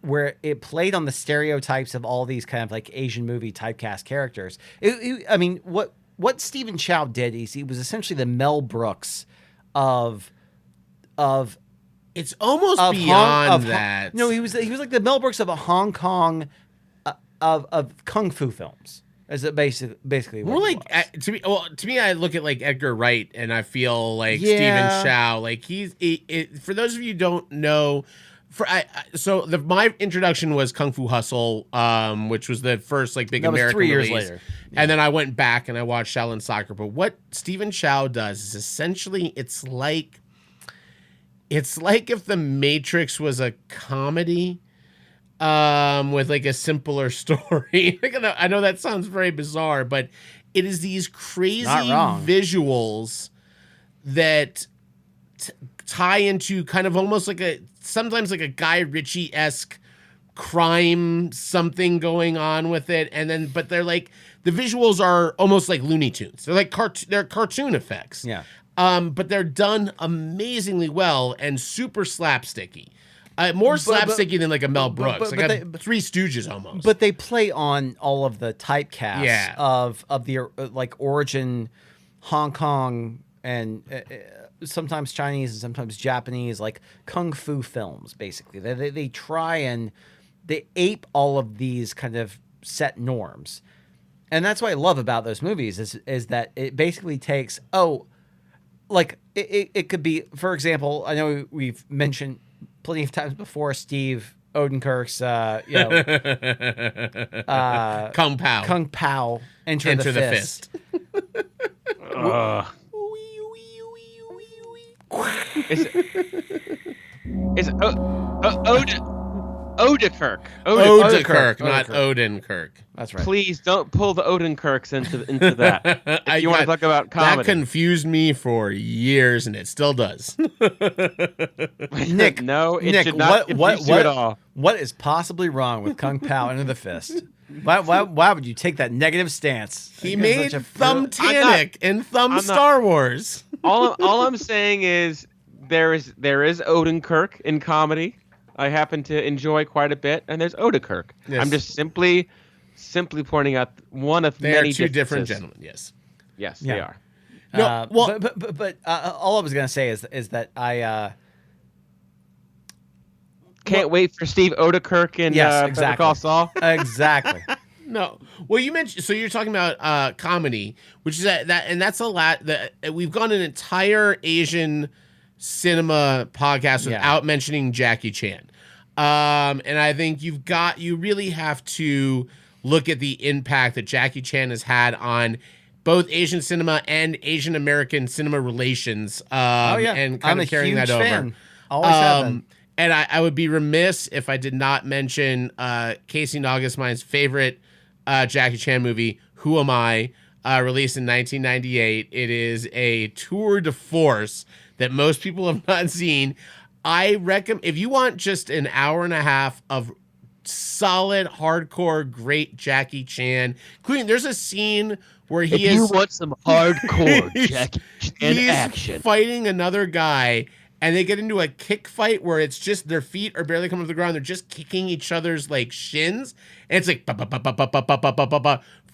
Where it played on the stereotypes of all these kind of like Asian movie typecast characters. I mean, what Stephen Chow did is he was essentially the Mel Brooks of. It's almost beyond that. No, he was like the Mel Brooks of a Hong Kong of kung fu films. As it basically more like to me, I look at like Edgar Wright and I feel like Stephen Chow. Like for those of you who don't know. My introduction was Kung Fu Hustle, which was the first like big American 3 years release. later. Yeah. And then I went back and I watched Shaolin Soccer. But what Stephen Chow does is essentially it's like if The Matrix was a comedy with like a simpler story. I know that sounds very bizarre, but it is these crazy visuals that tie into kind of almost like sometimes like a Guy Ritchie-esque crime something going on with it, and then but they're like the visuals are almost like Looney Tunes. They're like they're cartoon effects. Yeah. But they're done amazingly well and super slapsticky. more slapsticky than like a Mel Brooks, but like they- Three Stooges almost. But they play on all of the typecasts Yeah. of the like origin, Hong Kong and sometimes Chinese and sometimes Japanese, like kung fu films. Basically, they try and they ape all of these kind of set norms, and that's what I love about those movies is that it basically takes like it could be, for example, I know we've mentioned plenty of times before Steve Odenkirk's Kung Pao. Kung Pao Enter the Fist. Is Odekirk. Odekirk, not Odenkirk. That's right. Please don't pull the Odenkirks into that. If you want to talk about comedy. That confused me for years, and it still does. Nick, no, it Nick, should not confuse you at all. What is possibly wrong with Kung Pao Enter the Fist? Why would you take that negative stance? He Against made such a Thumbtanic and Thumb Star Wars. All I'm saying is there is Odenkirk in comedy. I happen to enjoy quite a bit, and there's Odekirk. Yes. I'm just simply pointing out one of They many are two different differences. gentlemen. Yes. Yes, Yeah. they are. No, well, but all I was gonna say is that I Can't wait for Steve Odekirk and Yes, Better exactly. Call Saul. exactly. no. Well, you mentioned, so you're talking about comedy, which is that and that's a lot that we've gone an entire Asian cinema podcast without mentioning Jackie Chan. And I think you really have to look at the impact that Jackie Chan has had on both Asian cinema and Asian American cinema relations. And kind I'm of a carrying huge that over. fan. Always have been. And I would be remiss if I did not mention Casey Naugasmine's favorite Jackie Chan movie, Who Am I? Released in 1998. It is a tour de force that most people have not seen. I recommend, if you want just an hour and a half of solid, hardcore, great Jackie Chan, including there's a scene where You want some hardcore Jackie Chan he's action? fighting another guy, and they get into a kick fight where it's just their feet are barely coming to the ground. They're just kicking each other's like shins, and it's like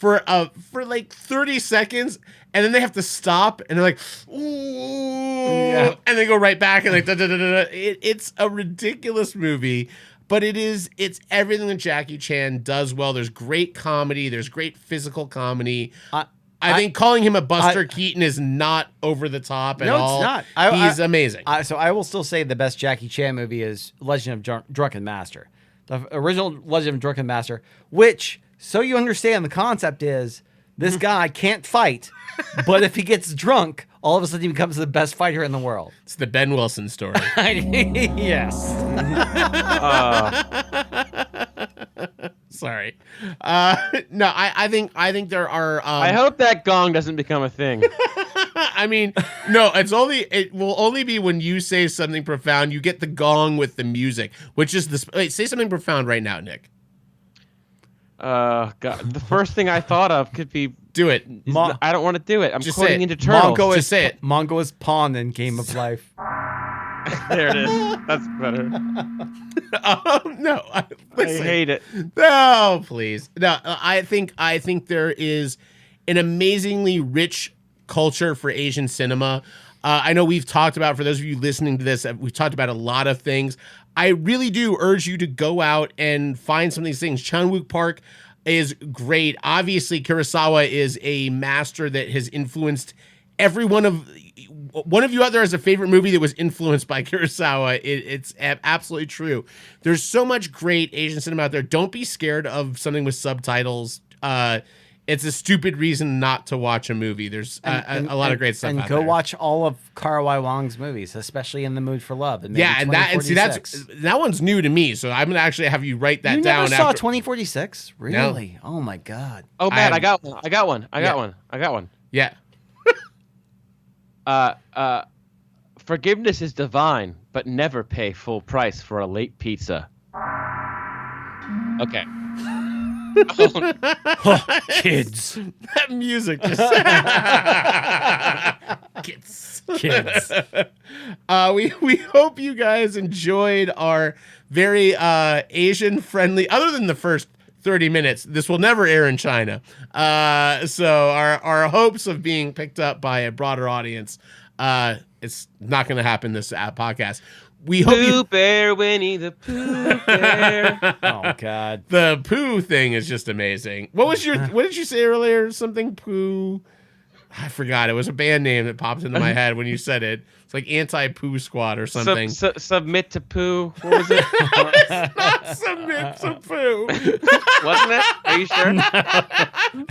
for like 30 seconds, and then they have to stop, and they're like, ooh, and they go right back, and like it's a ridiculous movie. But it's everything that Jackie Chan does well. There's great comedy. There's great physical comedy. I think calling him a Buster Keaton is not over the top at all. No, it's not. He's amazing. So I will still say the best Jackie Chan movie is Legend of Drunken Master. The original Legend of Drunken Master, which, so you understand the concept is, this guy can't fight, but if he gets drunk, all of a sudden he becomes the best fighter in the world. It's the Ben Wilson story. Yes. Sorry. No, I think there are. I hope that gong doesn't become a thing. I mean, no, it will only be when you say something profound. You get the gong with the music, which is the. Wait, say something profound right now, Nick. God, the first thing I thought of could be. Do it. I don't want to do it. I'm Just quoting say it. into Turtles. Just say it. Mongo is pawn in Game of Life. There it is. That's better. No, I listen. hate it. No, please. No, I think there is an amazingly rich culture for Asian cinema. I know we've talked about, for those of you listening to this, we've talked about a lot of things. I really do urge you to go out and find some of these things. Chan-wook Park is great. Obviously, Kurosawa is a master that has influenced every one of you out there has a favorite movie that was influenced by Kurosawa. It's absolutely true. There's so much great Asian cinema out there. Don't be scared of something with subtitles. It's a stupid reason not to watch a movie. There's a lot of great stuff and out go there. watch all of Karawai Wong's movies, especially In the Mood for Love. And Yeah, and that one's new to me, so I'm gonna actually have you write that you down. never saw after. 2046? Really? Oh my god. Oh, Matt, I I got one. I got one. Yeah. Forgiveness is divine, but never pay full price for a late pizza. Okay. Kids. That music just Crickets. Kids. We hope you guys enjoyed our very Asian friendly, other than the first 30 minutes. This will never air in China. So our hopes of being picked up by a broader audience, it's not going to happen this podcast. We hope Pooh Bear, Winnie the Pooh Bear. Oh God. the Pooh thing is just amazing. What did you say earlier? Something Pooh. I forgot. It was a band name that popped into my head when you said it. It's like Anti-Pooh Squad or something. Submit to Pooh. What was it? It's not Submit to Pooh. Wasn't it? Are you sure?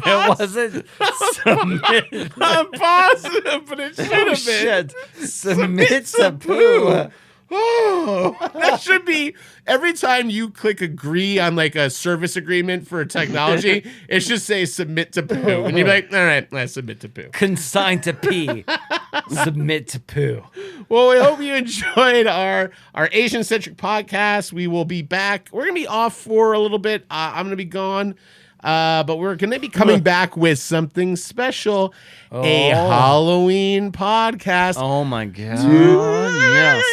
It wasn't. Submit. I'm positive, but it should have been. Shit. Submit to Pooh. Oh, that should be every time you click agree on like a service agreement for technology, it should say submit to Pooh. And you're like, all right, I submit to Pooh. Consigned to P. Submit to Pooh. Well, we hope you enjoyed our Asian-centric podcast. We will be back. We're going to be off for a little bit. I'm going to be gone. But we're going to be coming back with something special, a Halloween podcast. Oh my God. Yes.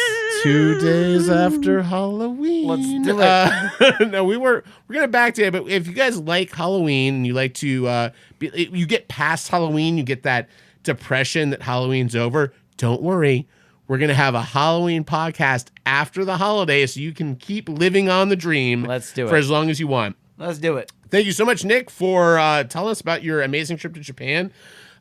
2 days after Halloween. Let's do it. No, we're gonna backdate it, but if you guys like Halloween and you like to, you get past Halloween, you get that depression that Halloween's over. Don't worry, we're gonna have a Halloween podcast after the holiday, so you can keep living on the dream. Let's do it for as long as you want. Let's do it. Thank you so much, Nick, for telling us about your amazing trip to Japan.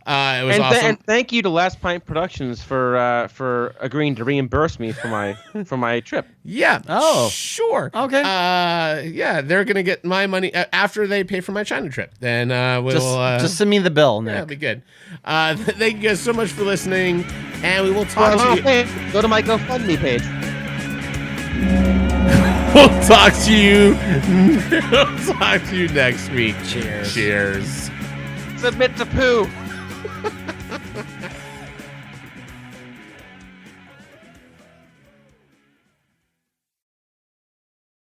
It was awesome. And thank you to Last Pint Productions for agreeing to reimburse me for my trip. Yeah. Oh. Sure. Okay. Yeah, they're gonna get my money after they pay for my China trip. Then we'll just send me the bill, Nick. yeah, it'll be good. Thank you guys so much for listening, and we will talk to you. Go to my GoFundMe page. We'll talk to you. We'll talk to you next week. Cheers. Cheers. Submit to Pooh.